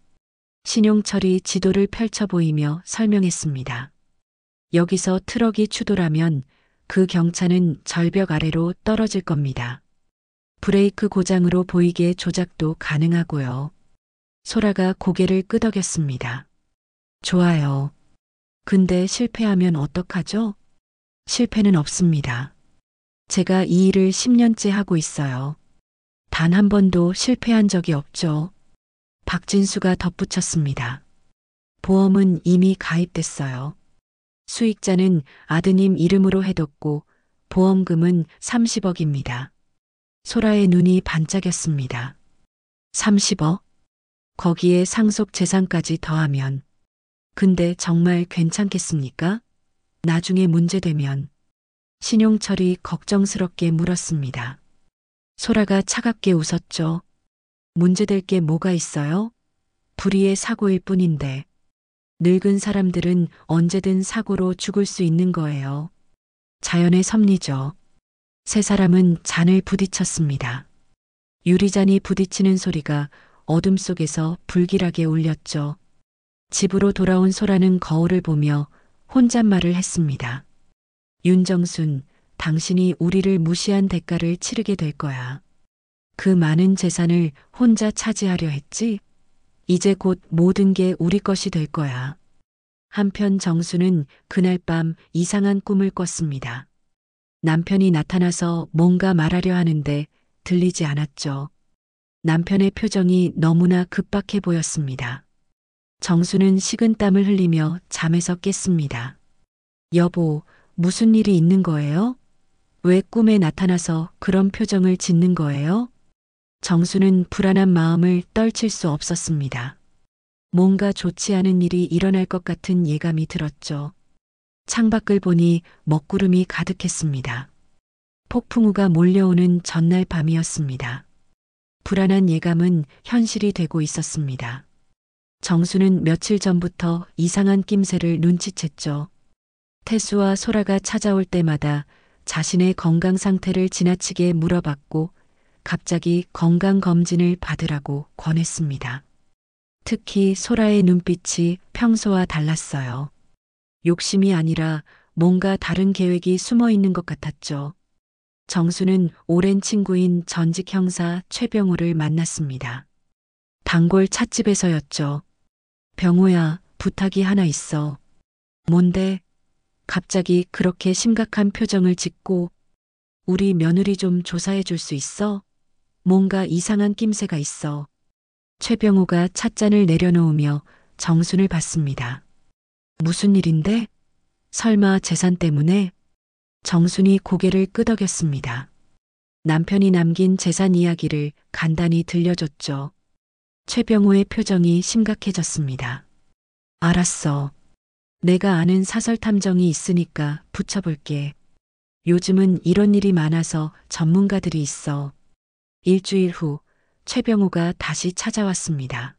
신용철이 지도를 펼쳐 보이며 설명했습니다. 여기서 트럭이 추돌하면 그 경차는 절벽 아래로 떨어질 겁니다. 브레이크 고장으로 보이게 조작도 가능하고요. 소라가 고개를 끄덕였습니다. 좋아요. 근데 실패하면 어떡하죠? 실패는 없습니다. 제가 이 일을 10년째 하고 있어요. 단 한 번도 실패한 적이 없죠. 박진수가 덧붙였습니다. 보험은 이미 가입됐어요. 수익자는 아드님 이름으로 해뒀고 보험금은 30억입니다. 소라의 눈이 반짝였습니다. 30억? 거기에 상속 재산까지 더하면. 근데 정말 괜찮겠습니까? 나중에 문제되면. 신용철이 걱정스럽게 물었습니다. 소라가 차갑게 웃었죠. 문제될 게 뭐가 있어요? 불의의 사고일 뿐인데. 늙은 사람들은 언제든 사고로 죽을 수 있는 거예요. 자연의 섭리죠. 세 사람은 잔을 부딪혔습니다. 유리잔이 부딪히는 소리가 어둠 속에서 불길하게 울렸죠. 집으로 돌아온 소라는 거울을 보며 혼잣말을 했습니다. 윤정순, 당신이 우리를 무시한 대가를 치르게 될 거야. 그 많은 재산을 혼자 차지하려 했지? 이제 곧 모든 게 우리 것이 될 거야. 한편 정수는 그날 밤 이상한 꿈을 꿨습니다. 남편이 나타나서 뭔가 말하려 하는데 들리지 않았죠. 남편의 표정이 너무나 급박해 보였습니다. 정수는 식은땀을 흘리며 잠에서 깼습니다. 여보, 무슨 일이 있는 거예요? 왜 꿈에 나타나서 그런 표정을 짓는 거예요? 정수는 불안한 마음을 떨칠 수 없었습니다. 뭔가 좋지 않은 일이 일어날 것 같은 예감이 들었죠. 창밖을 보니 먹구름이 가득했습니다. 폭풍우가 몰려오는 전날 밤이었습니다. 불안한 예감은 현실이 되고 있었습니다. 정수는 며칠 전부터 이상한 낌새를 눈치챘죠. 태수와 소라가 찾아올 때마다 자신의 건강 상태를 지나치게 물어봤고 갑자기 건강검진을 받으라고 권했습니다. 특히 소라의 눈빛이 평소와 달랐어요. 욕심이 아니라 뭔가 다른 계획이 숨어 있는 것 같았죠. 정수는 오랜 친구인 전직 형사 최병호를 만났습니다. 단골 찻집에서였죠. 병호야, 부탁이 하나 있어. 뭔데? 갑자기 그렇게 심각한 표정을 짓고 우리 며느리 좀 조사해 줄 수 있어? 뭔가 이상한 낌새가 있어. 최병호가 찻잔을 내려놓으며 정순을 봤습니다. 무슨 일인데? 설마 재산 때문에? 정순이 고개를 끄덕였습니다. 남편이 남긴 재산 이야기를 간단히 들려줬죠. 최병호의 표정이 심각해졌습니다. 알았어. 내가 아는 사설 탐정이 있으니까 붙여볼게. 요즘은 이런 일이 많아서 전문가들이 있어. 일주일 후 최병우가 다시 찾아왔습니다.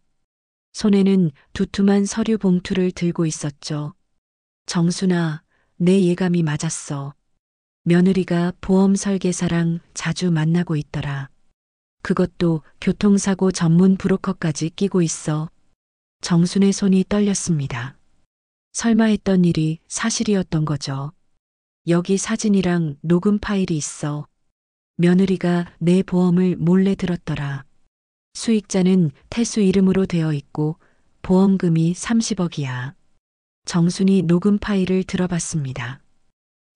손에는 두툼한 서류 봉투를 들고 있었죠. 정순아, 내 예감이 맞았어. 며느리가 보험 설계사랑 자주 만나고 있더라. 그것도 교통사고 전문 브로커까지 끼고 있어. 정순의 손이 떨렸습니다. 설마 했던 일이 사실이었던 거죠. 여기 사진이랑 녹음 파일이 있어. 며느리가 내 보험을 몰래 들었더라. 수익자는 태수 이름으로 되어 있고 보험금이 30억이야. 정순이 녹음 파일을 들어봤습니다.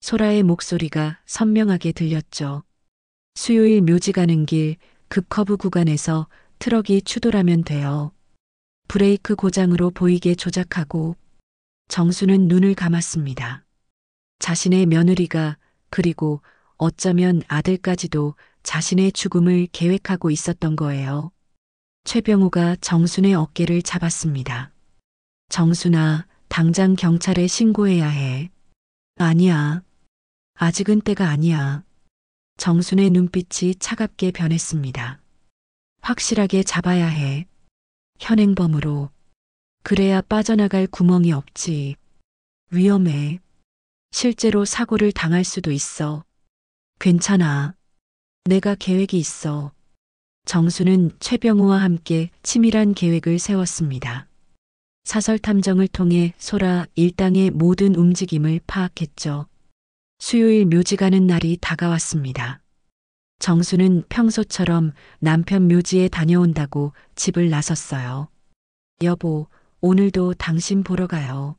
소라의 목소리가 선명하게 들렸죠. 수요일 묘지 가는 길 급커브 구간에서 트럭이 추돌하면 돼요. 브레이크 고장으로 보이게 조작하고. 정수는 눈을 감았습니다. 자신의 며느리가 그리고 어쩌면 아들까지도 자신의 죽음을 계획하고 있었던 거예요. 최병우가 정순의 어깨를 잡았습니다. 정순아, 당장 경찰에 신고해야 해. 아니야. 아직은 때가 아니야. 정순의 눈빛이 차갑게 변했습니다. 확실하게 잡아야 해. 현행범으로. 그래야 빠져나갈 구멍이 없지. 위험해. 실제로 사고를 당할 수도 있어. 괜찮아. 내가 계획이 있어. 정수는 최병우와 함께 치밀한 계획을 세웠습니다. 사설 탐정을 통해 소라 일당의 모든 움직임을 파악했죠. 수요일 묘지 가는 날이 다가왔습니다. 정수는 평소처럼 남편 묘지에 다녀온다고 집을 나섰어요. 여보, 오늘도 당신 보러 가요.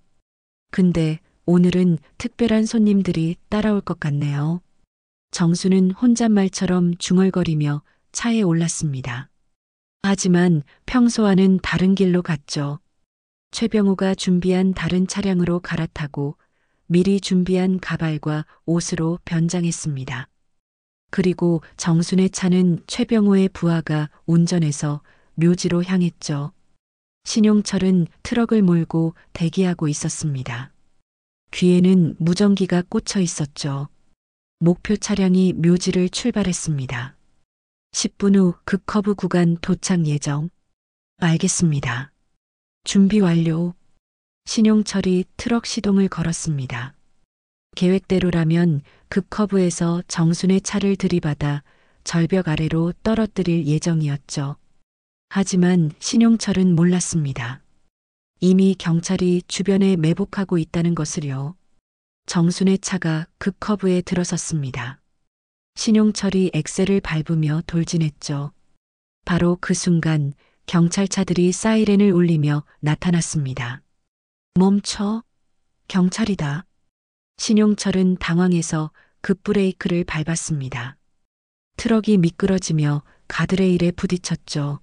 근데 오늘은 특별한 손님들이 따라올 것 같네요. 정수는 혼잣말처럼 중얼거리며 차에 올랐습니다. 하지만 평소와는 다른 길로 갔죠. 최병우가 준비한 다른 차량으로 갈아타고 미리 준비한 가발과 옷으로 변장했습니다. 그리고 정순의 차는 최병우의 부하가 운전해서 묘지로 향했죠. 신용철은 트럭을 몰고 대기하고 있었습니다. 귀에는 무전기가 꽂혀 있었죠. 목표 차량이 묘지를 출발했습니다. 10분 후 급커브 구간 도착 예정. 알겠습니다. 준비 완료. 신용철이 트럭 시동을 걸었습니다. 계획대로라면 급커브에서 정순의 차를 들이받아 절벽 아래로 떨어뜨릴 예정이었죠. 하지만 신용철은 몰랐습니다. 이미 경찰이 주변에 매복하고 있다는 것을요. 정순의 차가 급커브에 들어섰습니다. 신용철이 엑셀을 밟으며 돌진했죠. 바로 그 순간 경찰차들이 사이렌을 울리며 나타났습니다. 멈춰. 경찰이다. 신용철은 당황해서 급브레이크를 밟았습니다. 트럭이 미끄러지며 가드레일에 부딪혔죠.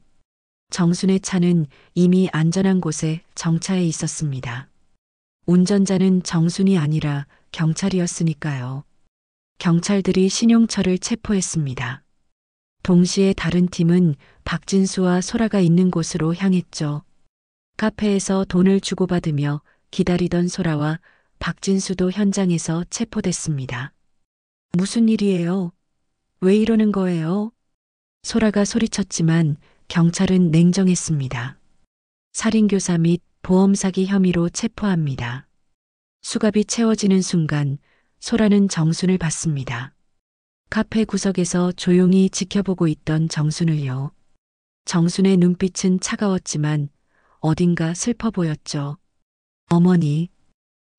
정순의 차는 이미 안전한 곳에 정차해 있었습니다. 운전자는 정순이 아니라 경찰이었으니까요. 경찰들이 신용철을 체포했습니다. 동시에 다른 팀은 박진수와 소라가 있는 곳으로 향했죠. 카페에서 돈을 주고받으며 기다리던 소라와 박진수도 현장에서 체포됐습니다. 무슨 일이에요? 왜 이러는 거예요? 소라가 소리쳤지만 경찰은 냉정했습니다. 살인교사 및 보험 사기 혐의로 체포합니다. 수갑이 채워지는 순간 소라는 정순을 봤습니다. 카페 구석에서 조용히 지켜보고 있던 정순을요. 정순의 눈빛은 차가웠지만 어딘가 슬퍼 보였죠.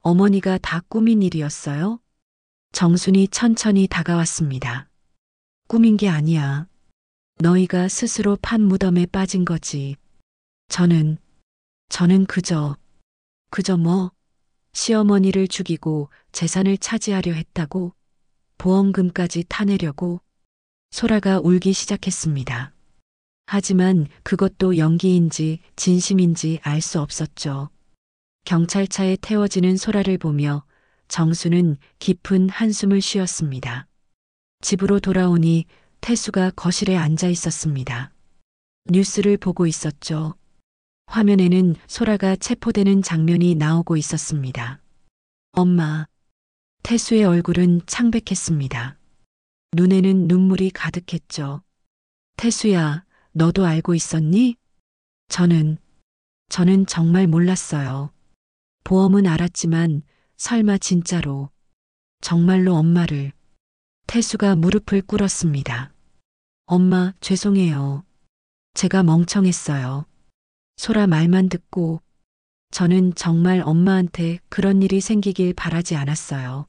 어머니가 다 꾸민 일이었어요? 정순이 천천히 다가왔습니다. 꾸민 게 아니야. 너희가 스스로 판 무덤에 빠진 거지. 저는 그저 뭐? 시어머니를 죽이고 재산을 차지하려 했다고? 보험금까지 타내려고? 소라가 울기 시작했습니다. 하지만 그것도 연기인지 진심인지 알 수 없었죠. 경찰차에 태워지는 소라를 보며 정수는 깊은 한숨을 쉬었습니다. 집으로 돌아오니 태수가 거실에 앉아 있었습니다. 뉴스를 보고 있었죠. 화면에는 소라가 체포되는 장면이 나오고 있었습니다. 엄마. 태수의 얼굴은 창백했습니다. 눈에는 눈물이 가득했죠. 태수야, 너도 알고 있었니? 저는 정말 몰랐어요. 보험은 알았지만 설마 진짜로, 정말로 엄마를. 태수가 무릎을 꿇었습니다. 엄마, 죄송해요. 제가 멍청했어요. 소라 말만 듣고 저는 정말 엄마한테 그런 일이 생기길 바라지 않았어요.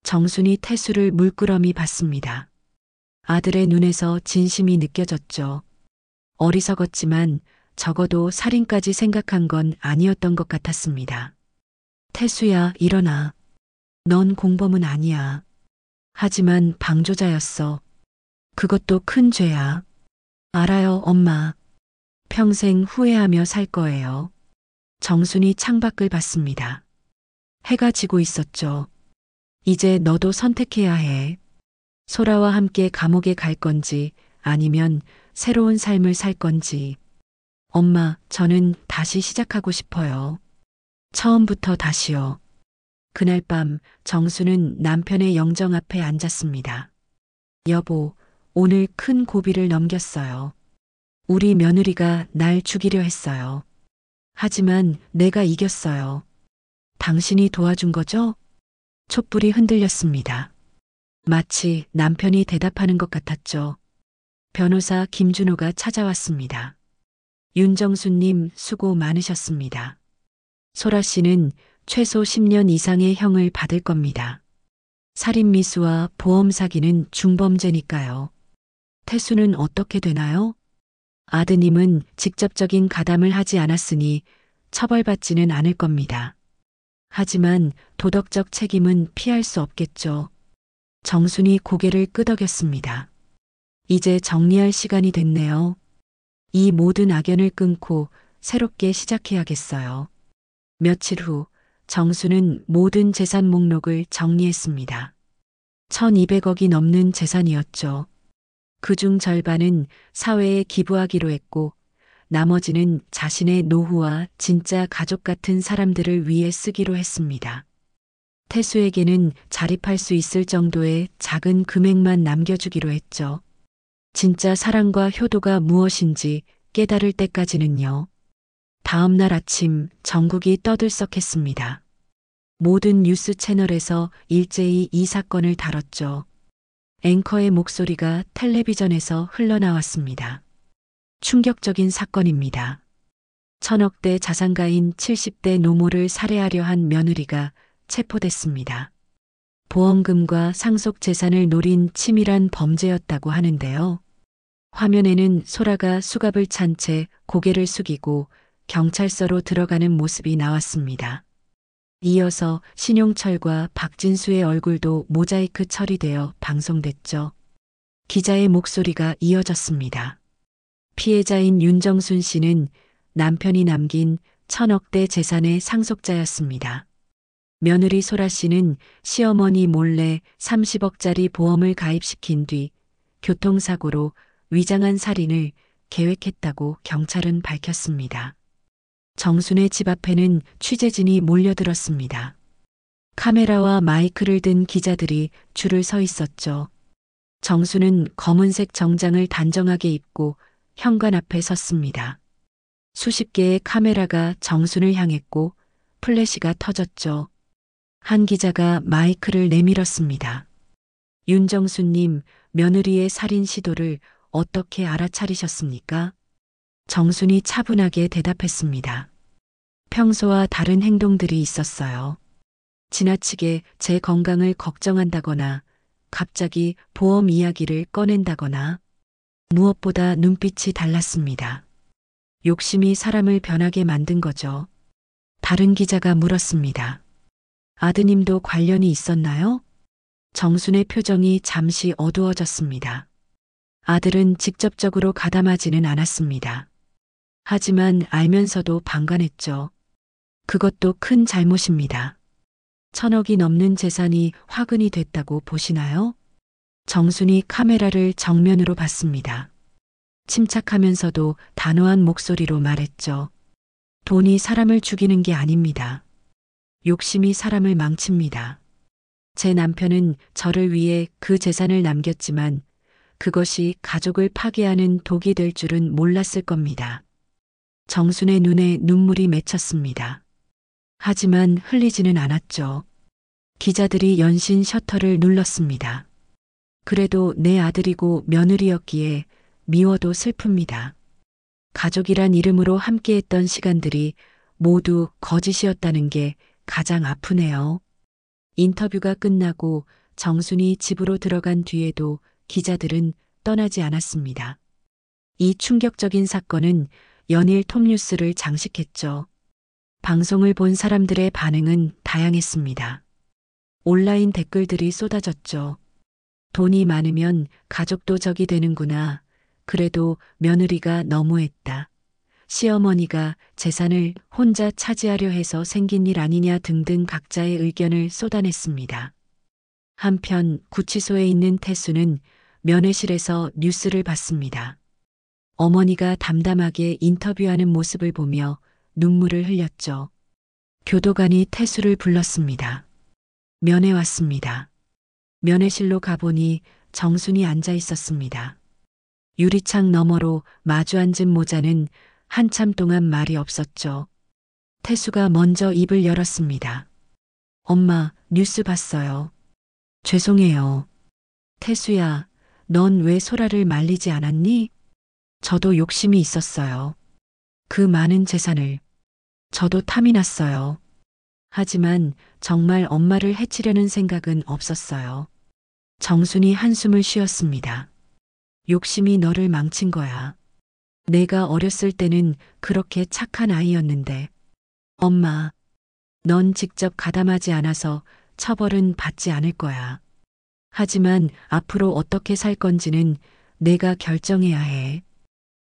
정순이 태수를 물끄러미 봤습니다. 아들의 눈에서 진심이 느껴졌죠. 어리석었지만 적어도 살인까지 생각한 건 아니었던 것 같았습니다. 태수야, 일어나. 넌 공범은 아니야. 하지만 방조자였어. 그것도 큰 죄야. 알아요, 엄마. 평생 후회하며 살 거예요. 정순이 창밖을 봤습니다. 해가 지고 있었죠. 이제 너도 선택해야 해. 소라와 함께 감옥에 갈 건지 아니면 새로운 삶을 살 건지. 엄마, 저는 다시 시작하고 싶어요. 처음부터 다시요. 그날 밤 정수는 남편의 영정 앞에 앉았습니다. 여보, 오늘 큰 고비를 넘겼어요. 우리 며느리가 날 죽이려 했어요. 하지만 내가 이겼어요. 당신이 도와준 거죠? 촛불이 흔들렸습니다. 마치 남편이 대답하는 것 같았죠. 변호사 김준호가 찾아왔습니다. 윤정수님, 수고 많으셨습니다. 소라 씨는 최소 10년 이상의 형을 받을 겁니다. 살인미수와 보험 사기는 중범죄니까요. 태수는 어떻게 되나요? 아드님은 직접적인 가담을 하지 않았으니 처벌받지는 않을 겁니다. 하지만 도덕적 책임은 피할 수 없겠죠. 정순이 고개를 끄덕였습니다. 이제 정리할 시간이 됐네요. 이 모든 악연을 끊고 새롭게 시작해야겠어요. 며칠 후 정수는 모든 재산 목록을 정리했습니다. 1200억이 넘는 재산이었죠. 그중 절반은 사회에 기부하기로 했고 나머지는 자신의 노후와 진짜 가족 같은 사람들을 위해 쓰기로 했습니다. 태수에게는 자립할 수 있을 정도의 작은 금액만 남겨주기로 했죠. 진짜 사랑과 효도가 무엇인지 깨달을 때까지는요. 다음 날 아침 전국이 떠들썩했습니다. 모든 뉴스 채널에서 일제히 이 사건을 다뤘죠. 앵커의 목소리가 텔레비전에서 흘러나왔습니다. 충격적인 사건입니다. 1000억대 자산가인 70대 노모를 살해하려 한 며느리가 체포됐습니다. 보험금과 상속 재산을 노린 치밀한 범죄였다고 하는데요. 화면에는 소라가 수갑을 찬 채 고개를 숙이고 경찰서로 들어가는 모습이 나왔습니다. 이어서 신용철과 박진수의 얼굴도 모자이크 처리되어 방송됐죠. 기자의 목소리가 이어졌습니다. 피해자인 윤정순 씨는 남편이 남긴 1000억대 재산의 상속자였습니다. 며느리 소라 씨는 시어머니 몰래 30억짜리 보험을 가입시킨 뒤 교통사고로 위장한 살인을 계획했다고 경찰은 밝혔습니다. 정순의 집 앞에는 취재진이 몰려들었습니다. 카메라와 마이크를 든 기자들이 줄을 서 있었죠. 정순은 검은색 정장을 단정하게 입고 현관 앞에 섰습니다. 수십 개의 카메라가 정순을 향했고 플래시가 터졌죠. 한 기자가 마이크를 내밀었습니다. 윤정수님, 며느리의 살인 시도를 어떻게 알아차리셨습니까? 정순이 차분하게 대답했습니다. 평소와 다른 행동들이 있었어요. 지나치게 제 건강을 걱정한다거나 갑자기 보험 이야기를 꺼낸다거나 무엇보다 눈빛이 달랐습니다. 욕심이 사람을 변하게 만든 거죠. 다른 기자가 물었습니다. 아드님도 관련이 있었나요? 정순의 표정이 잠시 어두워졌습니다. 아들은 직접적으로 가담하지는 않았습니다. 하지만 알면서도 방관했죠. 그것도 큰 잘못입니다. 1000억이 넘는 재산이 화근이 됐다고 보시나요? 정순이 카메라를 정면으로 봤습니다. 침착하면서도 단호한 목소리로 말했죠. 돈이 사람을 죽이는 게 아닙니다. 욕심이 사람을 망칩니다. 제 남편은 저를 위해 그 재산을 남겼지만 그것이 가족을 파괴하는 독이 될 줄은 몰랐을 겁니다. 정순의 눈에 눈물이 맺혔습니다. 하지만 흘리지는 않았죠. 기자들이 연신 셔터를 눌렀습니다. 그래도 내 아들이고 며느리였기에 미워도 슬픕니다. 가족이란 이름으로 함께했던 시간들이 모두 거짓이었다는 게 가장 아프네요. 인터뷰가 끝나고 정순이 집으로 들어간 뒤에도 기자들은 떠나지 않았습니다. 이 충격적인 사건은 연일 톱뉴스를 장식했죠. 방송을 본 사람들의 반응은 다양했습니다. 온라인 댓글들이 쏟아졌죠. 돈이 많으면 가족도 적이 되는구나. 그래도 며느리가 너무했다. 시어머니가 재산을 혼자 차지하려 해서 생긴 일 아니냐 등등 각자의 의견을 쏟아냈습니다. 한편 구치소에 있는 태수는 면회실에서 뉴스를 봤습니다. 어머니가 담담하게 인터뷰하는 모습을 보며 눈물을 흘렸죠. 교도관이 태수를 불렀습니다. 면회 왔습니다. 면회실로 가보니 정순이 앉아 있었습니다. 유리창 너머로 마주 앉은 모자는 한참 동안 말이 없었죠. 태수가 먼저 입을 열었습니다. 엄마, 뉴스 봤어요. 죄송해요. 태수야, 넌 왜 소라를 말리지 않았니? 저도 욕심이 있었어요. 그 많은 재산을. 저도 탐이 났어요. 하지만 정말 엄마를 해치려는 생각은 없었어요. 정순이 한숨을 쉬었습니다. 욕심이 너를 망친 거야. 내가 어렸을 때는 그렇게 착한 아이였는데. 엄마, 넌 직접 가담하지 않아서 처벌은 받지 않을 거야. 하지만 앞으로 어떻게 살 건지는 내가 결정해야 해.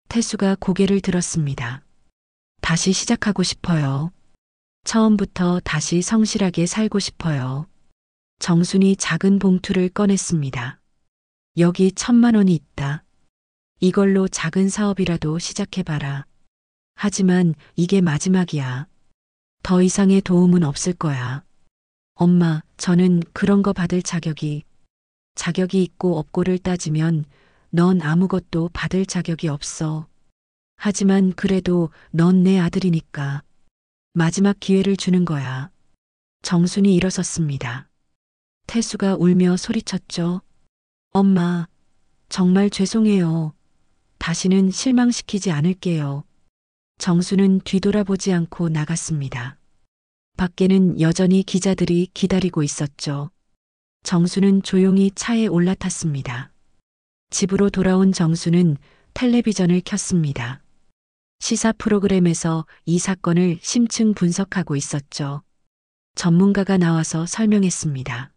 태수가 고개를 들었습니다. 다시 시작하고 싶어요. 처음부터 다시 성실하게 살고 싶어요. 정순이 작은 봉투를 꺼냈습니다. 여기 1,000만 원이 있다. 이걸로 작은 사업이라도 시작해봐라. 하지만 이게 마지막이야. 더 이상의 도움은 없을 거야. 엄마, 저는 그런 거 받을 자격이 있고 없고를 따지면 넌 아무것도 받을 자격이 없어. 하지만 그래도 넌 내 아들이니까. 마지막 기회를 주는 거야. 정순이 일어섰습니다. 태수가 울며 소리쳤죠. 엄마, 정말 죄송해요. 다시는 실망시키지 않을게요. 정수는 뒤돌아보지 않고 나갔습니다. 밖에는 여전히 기자들이 기다리고 있었죠. 정수는 조용히 차에 올라탔습니다. 집으로 돌아온 정수는 텔레비전을 켰습니다. 시사 프로그램에서 이 사건을 심층 분석하고 있었죠. 전문가가 나와서 설명했습니다.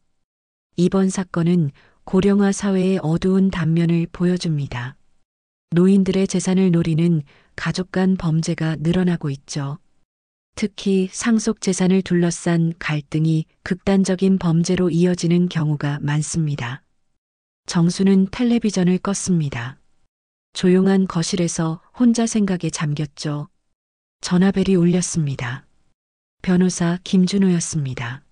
이번 사건은 고령화 사회의 어두운 단면을 보여줍니다. 노인들의 재산을 노리는 가족 간 범죄가 늘어나고 있죠. 특히 상속 재산을 둘러싼 갈등이 극단적인 범죄로 이어지는 경우가 많습니다. 정수는 텔레비전을 껐습니다. 조용한 거실에서 혼자 생각에 잠겼죠. 전화벨이 울렸습니다. 변호사 김준호였습니다.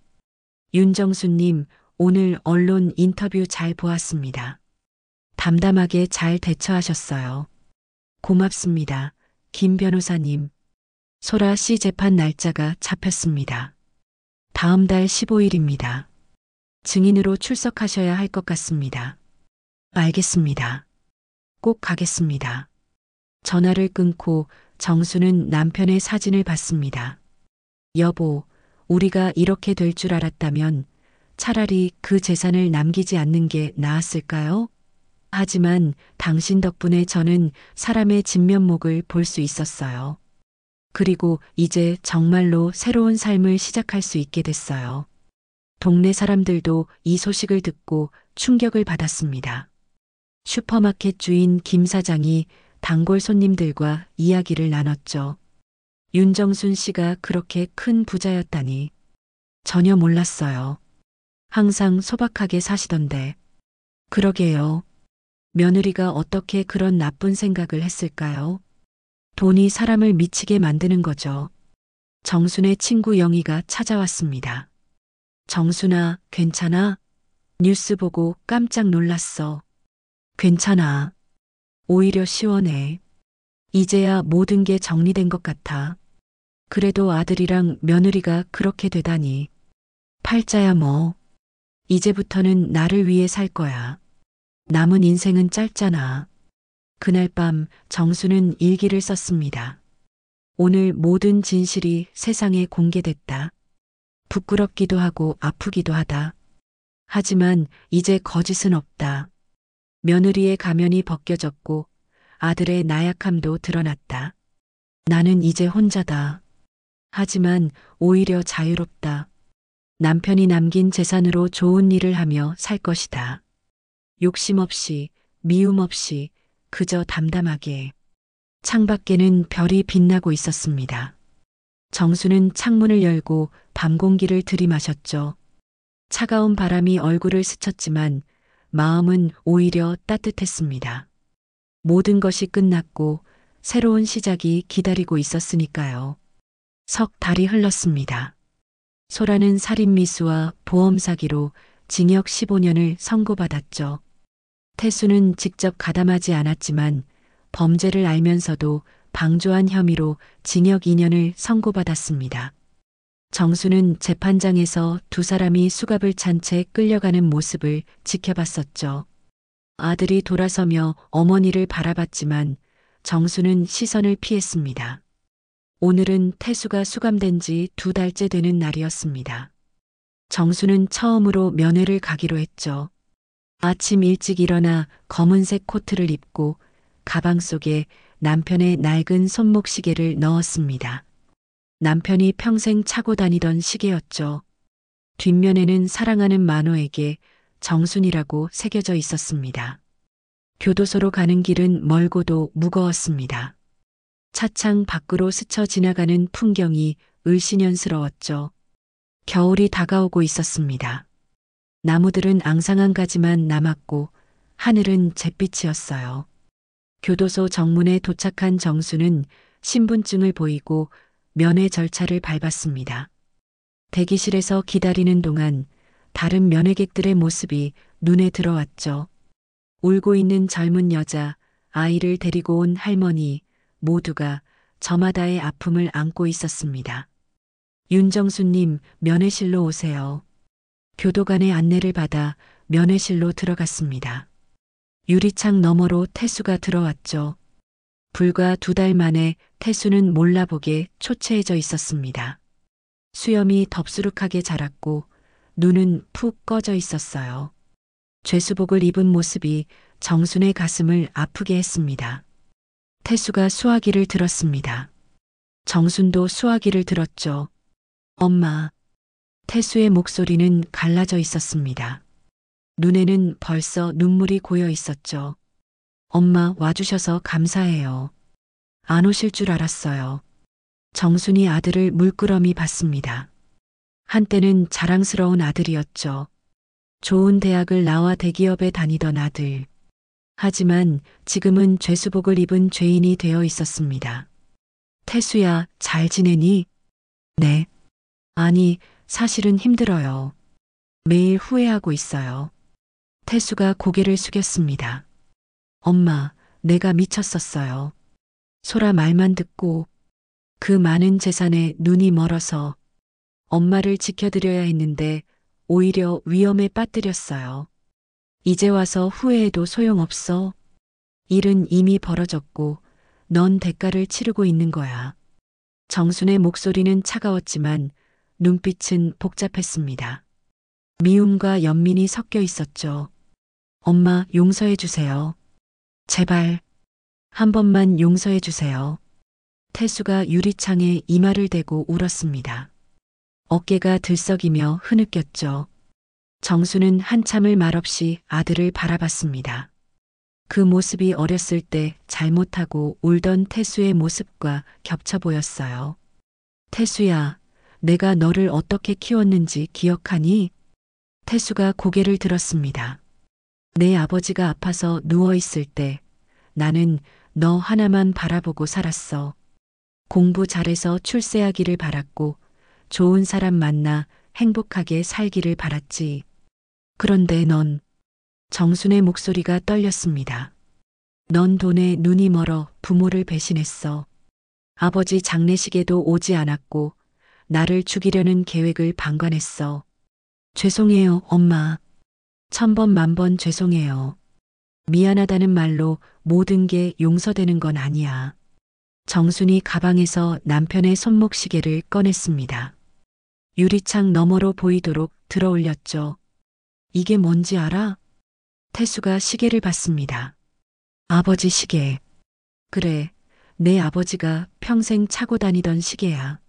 윤정수님, 오늘 언론 인터뷰 잘 보았습니다. 담담하게 잘 대처하셨어요. 고맙습니다. 김 변호사님. 소라 씨 재판 날짜가 잡혔습니다. 다음 달 15일입니다. 증인으로 출석하셔야 할 것 같습니다. 알겠습니다. 꼭 가겠습니다. 전화를 끊고 정수는 남편의 사진을 봤습니다. 여보, 우리가 이렇게 될 줄 알았다면 차라리 그 재산을 남기지 않는 게 나았을까요? 하지만 당신 덕분에 저는 사람의 진면목을 볼 수 있었어요. 그리고 이제 정말로 새로운 삶을 시작할 수 있게 됐어요. 동네 사람들도 이 소식을 듣고 충격을 받았습니다. 슈퍼마켓 주인 김 사장이 단골 손님들과 이야기를 나눴죠. 윤정순 씨가 그렇게 큰 부자였다니. 전혀 몰랐어요. 항상 소박하게 사시던데. 그러게요. 며느리가 어떻게 그런 나쁜 생각을 했을까요? 돈이 사람을 미치게 만드는 거죠. 정순의 친구 영희가 찾아왔습니다. 정순아, 괜찮아? 뉴스 보고 깜짝 놀랐어. 괜찮아. 오히려 시원해. 이제야 모든 게 정리된 것 같아. 그래도 아들이랑 며느리가 그렇게 되다니. 팔자야 뭐. 이제부터는 나를 위해 살 거야. 남은 인생은 짧잖아. 그날 밤 정수는 일기를 썼습니다. 오늘 모든 진실이 세상에 공개됐다. 부끄럽기도 하고 아프기도 하다. 하지만 이제 거짓은 없다. 며느리의 가면이 벗겨졌고 아들의 나약함도 드러났다. 나는 이제 혼자다. 하지만 오히려 자유롭다. 남편이 남긴 재산으로 좋은 일을 하며 살 것이다. 욕심 없이, 미움 없이, 그저 담담하게. 창밖에는 별이 빛나고 있었습니다. 정수는 창문을 열고 밤 공기를 들이마셨죠. 차가운 바람이 얼굴을 스쳤지만 마음은 오히려 따뜻했습니다. 모든 것이 끝났고 새로운 시작이 기다리고 있었으니까요. 석 달이 흘렀습니다. 소라는 살인미수와 보험 사기로 징역 15년을 선고받았죠. 태수는 직접 가담하지 않았지만 범죄를 알면서도 방조한 혐의로 징역 2년을 선고받았습니다. 정수는 재판장에서 두 사람이 수갑을 찬 채 끌려가는 모습을 지켜봤었죠. 아들이 돌아서며 어머니를 바라봤지만 정수는 시선을 피했습니다. 오늘은 태수가 수감된 지 2달째 되는 날이었습니다. 정수는 처음으로 면회를 가기로 했죠. 아침 일찍 일어나 검은색 코트를 입고 가방 속에 남편의 낡은 손목 시계를 넣었습니다. 남편이 평생 차고 다니던 시계였죠. 뒷면에는 사랑하는 만호에게 정순이라고 새겨져 있었습니다. 교도소로 가는 길은 멀고도 무거웠습니다. 차창 밖으로 스쳐 지나가는 풍경이 을씨년스러웠죠. 겨울이 다가오고 있었습니다. 나무들은 앙상한 가지만 남았고 하늘은 잿빛이었어요. 교도소 정문에 도착한 정수는 신분증을 보이고 면회 절차를 밟았습니다. 대기실에서 기다리는 동안 다른 면회객들의 모습이 눈에 들어왔죠. 울고 있는 젊은 여자, 아이를 데리고 온 할머니, 모두가 저마다의 아픔을 안고 있었습니다. 윤정수님, 면회실로 오세요. 교도관의 안내를 받아 면회실로 들어갔습니다. 유리창 너머로 태수가 들어왔죠. 불과 2달 만에 태수는 몰라보게 초췌해져 있었습니다. 수염이 덥수룩하게 자랐고 눈은 푹 꺼져 있었어요. 죄수복을 입은 모습이 정순의 가슴을 아프게 했습니다. 태수가 수화기를 들었습니다. 정순도 수화기를 들었죠. 엄마. 태수의 목소리는 갈라져 있었습니다. 눈에는 벌써 눈물이 고여 있었죠. 엄마 와주셔서 감사해요. 안 오실 줄 알았어요. 정순이 아들을 물끄러미 봤습니다. 한때는 자랑스러운 아들이었죠. 좋은 대학을 나와 대기업에 다니던 아들. 하지만 지금은 죄수복을 입은 죄인이 되어 있었습니다. 태수야, 잘 지내니? 네. 아니, 사실은 힘들어요. 매일 후회하고 있어요. 태수가 고개를 숙였습니다. 엄마, 내가 미쳤었어요. 소라 말만 듣고 그 많은 재산에 눈이 멀어서 엄마를 지켜드려야 했는데 오히려 위험에 빠뜨렸어요. 이제 와서 후회해도 소용없어. 일은 이미 벌어졌고 넌 대가를 치르고 있는 거야. 정순의 목소리는 차가웠지만 눈빛은 복잡했습니다. 미움과 연민이 섞여 있었죠. 엄마, 용서해 주세요. 제발, 한 번만 용서해 주세요. 태수가 유리창에 이마를 대고 울었습니다. 어깨가 들썩이며 흐느꼈죠. 정수는 한참을 말없이 아들을 바라봤습니다. 그 모습이 어렸을 때 잘못하고 울던 태수의 모습과 겹쳐 보였어요. 태수야, 내가 너를 어떻게 키웠는지 기억하니? 태수가 고개를 들었습니다. 내 아버지가 아파서 누워있을 때 나는 너 하나만 바라보고 살았어. 공부 잘해서 출세하기를 바랐고 좋은 사람 만나 행복하게 살기를 바랐지. 그런데 넌, 정순의 목소리가 떨렸습니다. 넌 돈에 눈이 멀어 부모를 배신했어. 아버지 장례식에도 오지 않았고 나를 죽이려는 계획을 방관했어. 죄송해요, 엄마. 1000번 만번 죄송해요. 미안하다는 말로 모든 게 용서되는 건 아니야. 정순이 가방에서 남편의 손목시계를 꺼냈습니다. 유리창 너머로 보이도록 들어 올렸죠. 이게 뭔지 알아? 태수가 시계를 봤습니다. 아버지 시계. 그래, 내 아버지가 평생 차고 다니던 시계야.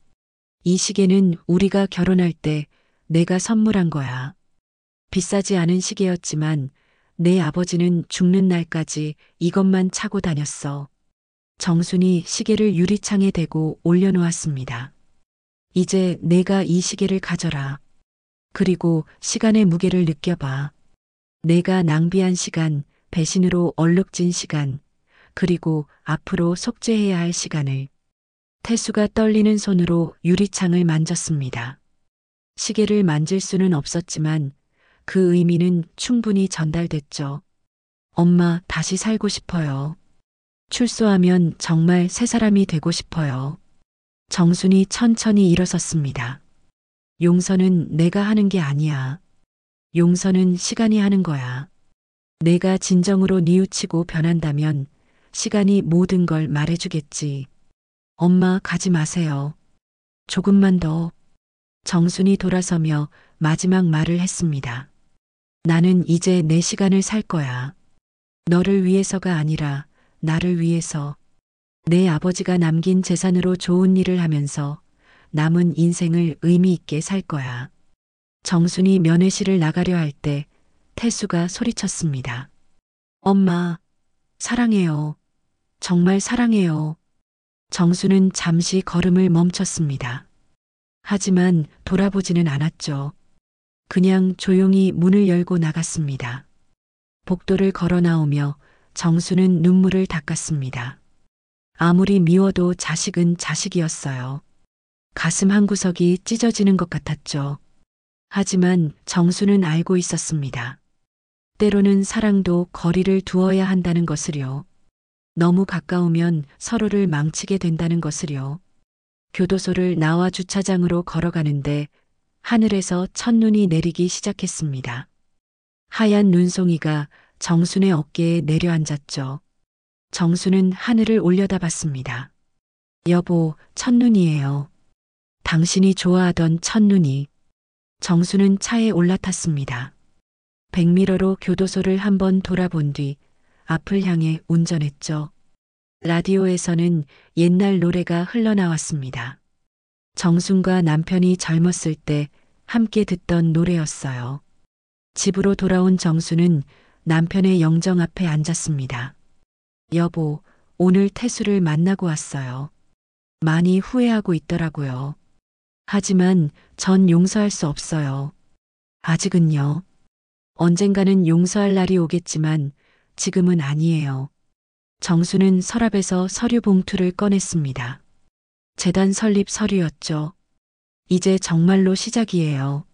이 시계는 우리가 결혼할 때 내가 선물한 거야. 비싸지 않은 시계였지만 내 아버지는 죽는 날까지 이것만 차고 다녔어. 정순이 시계를 유리창에 대고 올려놓았습니다. 이제 내가 이 시계를 가져라. 그리고 시간의 무게를 느껴봐. 내가 낭비한 시간, 배신으로 얼룩진 시간, 그리고 앞으로 속죄해야 할 시간을. 태수가 떨리는 손으로 유리창을 만졌습니다. 시계를 만질 수는 없었지만 그 의미는 충분히 전달됐죠. 엄마, 다시 살고 싶어요. 출소하면 정말 새 사람이 되고 싶어요. 정순이 천천히 일어섰습니다. 용서는 내가 하는 게 아니야. 용서는 시간이 하는 거야. 내가 진정으로 뉘우치고 변한다면 시간이 모든 걸 말해주겠지. 엄마, 가지 마세요. 조금만 더. 정순이 돌아서며 마지막 말을 했습니다. 나는 이제 내 시간을 살 거야. 너를 위해서가 아니라 나를 위해서. 내 아버지가 남긴 재산으로 좋은 일을 하면서 남은 인생을 의미 있게 살 거야. 정순이 면회실을 나가려 할 때 태수가 소리쳤습니다. 엄마, 사랑해요. 정말 사랑해요. 정수는 잠시 걸음을 멈췄습니다. 하지만 돌아보지는 않았죠. 그냥 조용히 문을 열고 나갔습니다. 복도를 걸어 나오며 정수는 눈물을 닦았습니다. 아무리 미워도 자식은 자식이었어요. 가슴 한구석이 찢어지는 것 같았죠. 하지만 정수는 알고 있었습니다. 때로는 사랑도 거리를 두어야 한다는 것을요. 너무 가까우면 서로를 망치게 된다는 것을요. 교도소를 나와 주차장으로 걸어가는데 하늘에서 첫눈이 내리기 시작했습니다. 하얀 눈송이가 정순의 어깨에 내려앉았죠. 정순은 하늘을 올려다봤습니다. 여보, 첫눈이에요. 당신이 좋아하던 첫눈이. 정순은 차에 올라탔습니다. 백미러로 교도소를 한번 돌아본 뒤 앞을 향해 운전했죠. 라디오에서는 옛날 노래가 흘러나왔습니다. 정순과 남편이 젊었을 때 함께 듣던 노래였어요. 집으로 돌아온 정순은 남편의 영정 앞에 앉았습니다. 여보, 오늘 태수를 만나고 왔어요. 많이 후회하고 있더라고요. 하지만 전 용서할 수 없어요. 아직은요. 언젠가는 용서할 날이 오겠지만 지금은 아니에요. 정수는 서랍에서 서류 봉투를 꺼냈습니다. 재단 설립 서류였죠. 이제 정말로 시작이에요.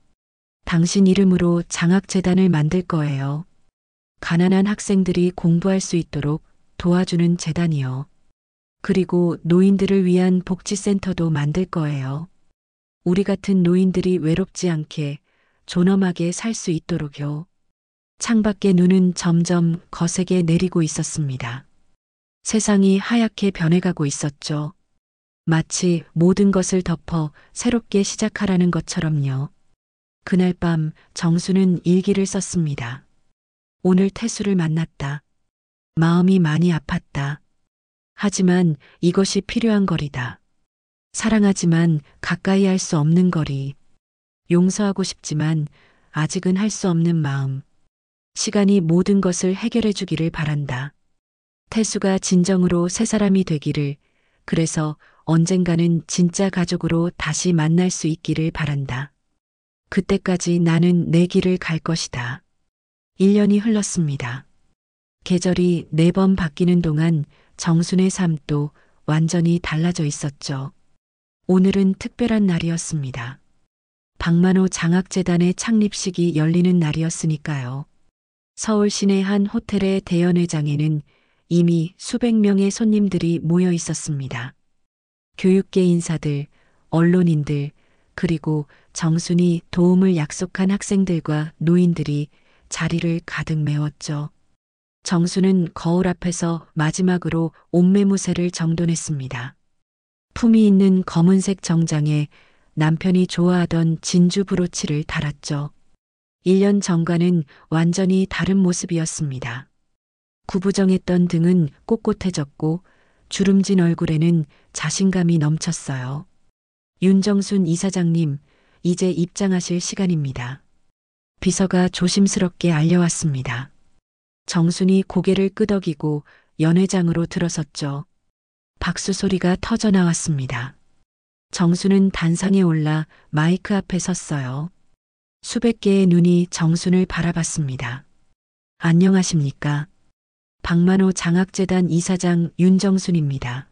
당신 이름으로 장학재단을 만들 거예요. 가난한 학생들이 공부할 수 있도록 도와주는 재단이요. 그리고 노인들을 위한 복지센터도 만들 거예요. 우리 같은 노인들이 외롭지 않게 존엄하게 살 수 있도록요. 창밖의 눈은 점점 거세게 내리고 있었습니다. 세상이 하얗게 변해가고 있었죠. 마치 모든 것을 덮어 새롭게 시작하라는 것처럼요. 그날 밤 정수는 일기를 썼습니다. 오늘 태수를 만났다. 마음이 많이 아팠다. 하지만 이것이 필요한 거리다. 사랑하지만 가까이 할 수 없는 거리. 용서하고 싶지만 아직은 할 수 없는 마음. 시간이 모든 것을 해결해 주기를 바란다. 태수가 진정으로 새 사람이 되기를, 그래서 언젠가는 진짜 가족으로 다시 만날 수 있기를 바란다. 그때까지 나는 내 길을 갈 것이다. 1년이 흘렀습니다. 계절이 4번 바뀌는 동안 정순의 삶도 완전히 달라져 있었죠. 오늘은 특별한 날이었습니다. 박만호 장학재단의 창립식이 열리는 날이었으니까요. 서울 시내 한 호텔의 대연회장에는 이미 수백 명의 손님들이 모여 있었습니다. 교육계 인사들, 언론인들, 그리고 정순이 도움을 약속한 학생들과 노인들이 자리를 가득 메웠죠. 정수는 거울 앞에서 마지막으로 옷매무새를 정돈했습니다. 품위 있는 검은색 정장에 남편이 좋아하던 진주 브로치를 달았죠. 1년 전과는 완전히 다른 모습이었습니다. 구부정했던 등은 꼿꼿해졌고 주름진 얼굴에는 자신감이 넘쳤어요. 윤정순 이사장님, 이제 입장하실 시간입니다. 비서가 조심스럽게 알려왔습니다. 정순이 고개를 끄덕이고 연회장으로 들어섰죠. 박수 소리가 터져 나왔습니다. 정순은 단상에 올라 마이크 앞에 섰어요. 수백 개의 눈이 정순을 바라봤습니다. 안녕하십니까? 박만호 장학재단 이사장 윤정순입니다.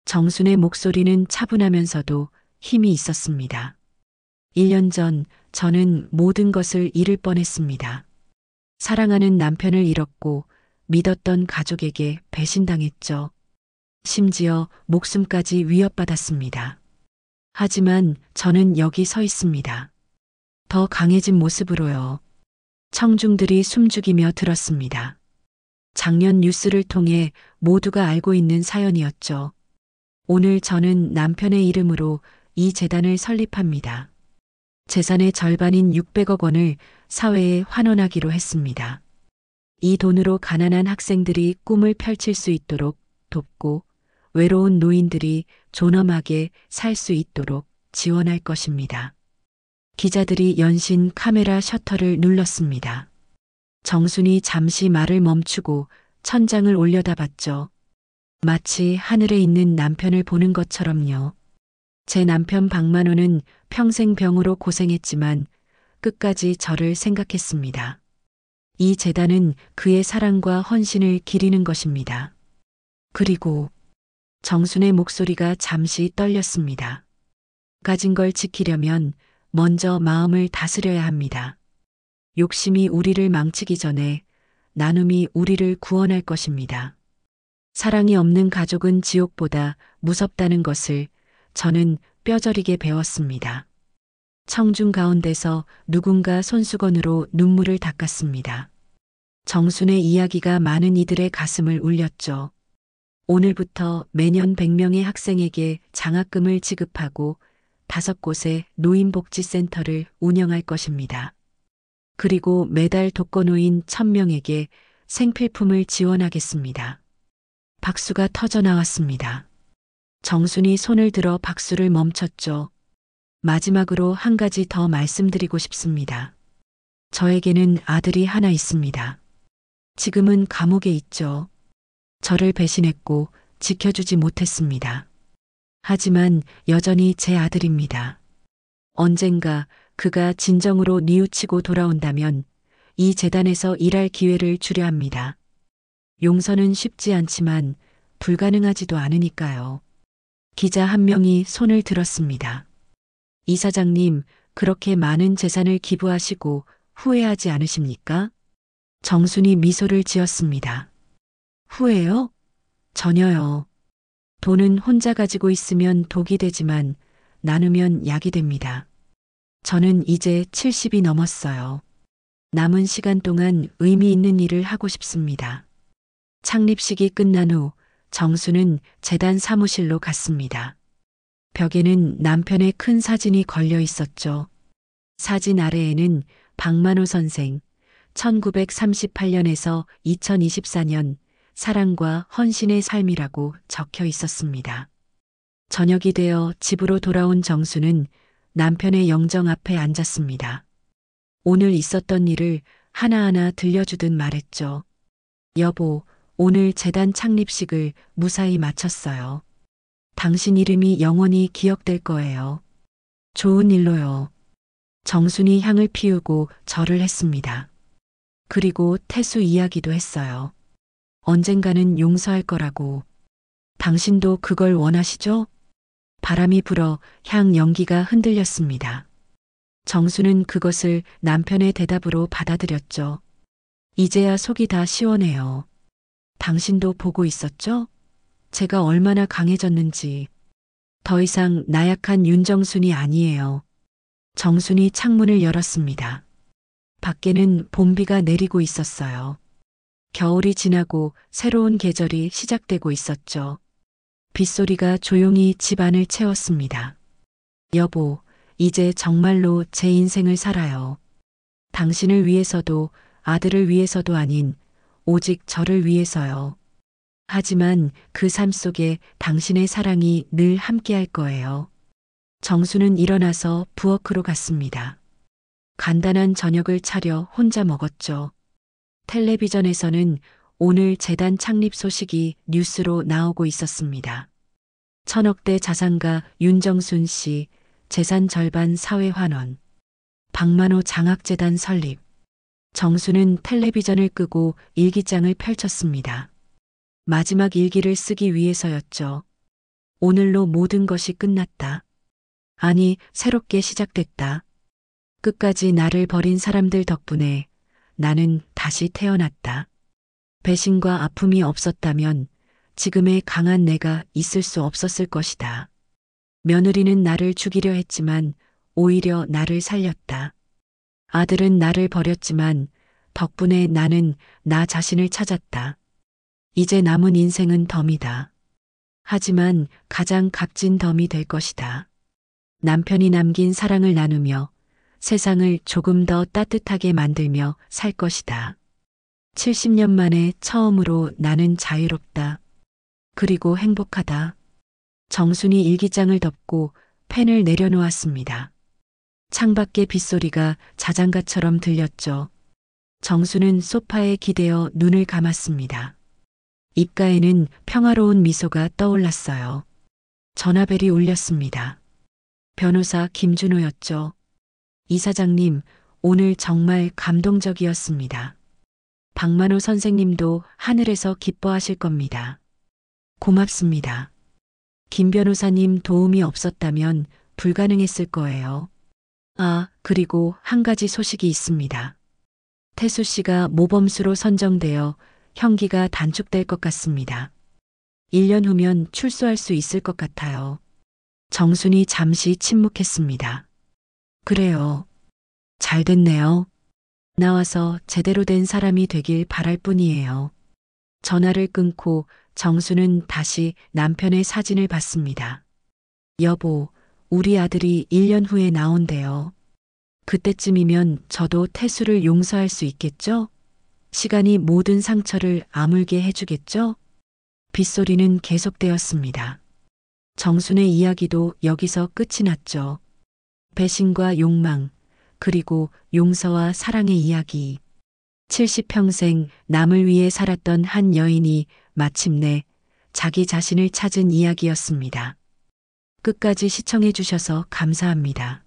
정순의 목소리는 차분하면서도 힘이 있었습니다. 1년 전 저는 모든 것을 잃을 뻔했습니다. 사랑하는 남편을 잃었고 믿었던 가족에게 배신당했죠. 심지어 목숨까지 위협받았습니다. 하지만 저는 여기 서 있습니다. 더 강해진 모습으로요. 청중들이 숨죽이며 들었습니다. 작년 뉴스를 통해 모두가 알고 있는 사연이었죠. 오늘 저는 남편의 이름으로 이 재단을 설립합니다. 재산의 절반인 600억 원을 사회에 환원하기로 했습니다. 이 돈으로 가난한 학생들이 꿈을 펼칠 수 있도록 돕고 외로운 노인들이 존엄하게 살 수 있도록 지원할 것입니다. 기자들이 연신 카메라 셔터를 눌렀습니다. 정순이 잠시 말을 멈추고 천장을 올려다봤죠. 마치 하늘에 있는 남편을 보는 것처럼요. 제 남편 박만호는 평생 병으로 고생했지만 끝까지 저를 생각했습니다. 이 재단은 그의 사랑과 헌신을 기리는 것입니다. 그리고 정순의 목소리가 잠시 떨렸습니다. 가진 걸 지키려면 먼저 마음을 다스려야 합니다. 욕심이 우리를 망치기 전에 나눔이 우리를 구원할 것입니다. 사랑이 없는 가족은 지옥보다 무섭다는 것을 저는 뼈저리게 배웠습니다. 청중 가운데서 누군가 손수건으로 눈물을 닦았습니다. 정순의 이야기가 많은 이들의 가슴을 울렸죠. 오늘부터 매년 100명의 학생에게 장학금을 지급하고 5곳의 노인복지센터를 운영할 것입니다. 그리고 매달 독거노인 1000명에게 생필품을 지원하겠습니다. 박수가 터져 나왔습니다. 정순이 손을 들어 박수를 멈췄죠. 마지막으로 한 가지 더 말씀드리고 싶습니다. 저에게는 아들이 하나 있습니다. 지금은 감옥에 있죠. 저를 배신했고 지켜주지 못했습니다. 하지만 여전히 제 아들입니다. 언젠가 그가 진정으로 뉘우치고 돌아온다면 이 재단에서 일할 기회를 주려 합니다. 용서는 쉽지 않지만 불가능하지도 않으니까요. 기자 한 명이 손을 들었습니다. 이사장님, 그렇게 많은 재산을 기부하시고 후회하지 않으십니까? 정순이 미소를 지었습니다. 후회요? 전혀요. 돈은 혼자 가지고 있으면 독이 되지만 나누면 약이 됩니다. 저는 이제 70이 넘었어요. 남은 시간 동안 의미 있는 일을 하고 싶습니다. 창립식이 끝난 후 정수는 재단 사무실로 갔습니다. 벽에는 남편의 큰 사진이 걸려 있었죠. 사진 아래에는 박만호 선생, 1938년에서 2024년 사랑과 헌신의 삶이라고 적혀 있었습니다. 저녁이 되어 집으로 돌아온 정수는 남편의 영정 앞에 앉았습니다. 오늘 있었던 일을 하나하나 들려주듯 말했죠. 여보, 오늘 재단 창립식을 무사히 마쳤어요. 당신 이름이 영원히 기억될 거예요. 좋은 일로요. 정순이 향을 피우고 절을 했습니다. 그리고 태수 이야기도 했어요. 언젠가는 용서할 거라고. 당신도 그걸 원하시죠? 바람이 불어 향 연기가 흔들렸습니다. 정수는 그것을 남편의 대답으로 받아들였죠. 이제야 속이 다 시원해요. 당신도 보고 있었죠? 제가 얼마나 강해졌는지. 더 이상 나약한 윤정순이 아니에요. 정순이 창문을 열었습니다. 밖에는 봄비가 내리고 있었어요. 겨울이 지나고 새로운 계절이 시작되고 있었죠. 빗소리가 조용히 집안을 채웠습니다. 여보, 이제 정말로 제 인생을 살아요. 당신을 위해서도 아들을 위해서도 아닌 오직 저를 위해서요. 하지만 그 삶 속에 당신의 사랑이 늘 함께할 거예요. 정수는 일어나서 부엌으로 갔습니다. 간단한 저녁을 차려 혼자 먹었죠. 텔레비전에서는 오늘 재단 창립 소식이 뉴스로 나오고 있었습니다. 1000억대 자산가 윤정순 씨, 재산 절반 사회 환원, 박만호 장학재단 설립. 정수는 텔레비전을 끄고 일기장을 펼쳤습니다. 마지막 일기를 쓰기 위해서였죠. 오늘로 모든 것이 끝났다. 아니, 새롭게 시작됐다. 끝까지 나를 버린 사람들 덕분에 나는 다시 태어났다. 배신과 아픔이 없었다면 지금의 강한 내가 있을 수 없었을 것이다. 며느리는 나를 죽이려 했지만 오히려 나를 살렸다. 아들은 나를 버렸지만 덕분에 나는 나 자신을 찾았다. 이제 남은 인생은 덤이다. 하지만 가장 값진 덤이 될 것이다. 남편이 남긴 사랑을 나누며 세상을 조금 더 따뜻하게 만들며 살 것이다. 70년 만에 처음으로 나는 자유롭다. 그리고 행복하다. 정순이 일기장을 덮고 펜을 내려놓았습니다. 창밖의 빗소리가 자장가처럼 들렸죠. 정수는 소파에 기대어 눈을 감았습니다. 입가에는 평화로운 미소가 떠올랐어요. 전화벨이 울렸습니다. 변호사 김준호였죠. 이사장님, 오늘 정말 감동적이었습니다. 박만호 선생님도 하늘에서 기뻐하실 겁니다. 고맙습니다. 김 변호사님 도움이 없었다면 불가능했을 거예요. 아, 그리고 한 가지 소식이 있습니다. 태수 씨가 모범수로 선정되어 형기가 단축될 것 같습니다. 1년 후면 출소할 수 있을 것 같아요. 정순이 잠시 침묵했습니다. 그래요. 잘 됐네요. 나와서 제대로 된 사람이 되길 바랄 뿐이에요. 전화를 끊고 정수는 다시 남편의 사진을 봤습니다. 여보, 우리 아들이 1년 후에 나온대요. 그때쯤이면 저도 태수를 용서할 수 있겠죠? 시간이 모든 상처를 아물게 해주겠죠? 빗소리는 계속되었습니다. 정순의 이야기도 여기서 끝이 났죠. 배신과 욕망, 그리고 용서와 사랑의 이야기. 70평생 남을 위해 살았던 한 여인이 마침내 자기 자신을 찾은 이야기였습니다. 끝까지 시청해 주셔서 감사합니다.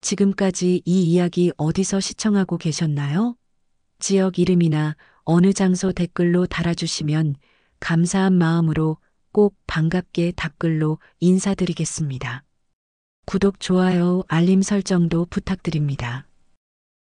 지금까지 이 이야기 어디서 시청하고 계셨나요? 지역 이름이나 어느 장소 댓글로 달아주시면 감사한 마음으로 꼭 반갑게 답글로 인사드리겠습니다. 구독, 좋아요, 알림 설정도 부탁드립니다.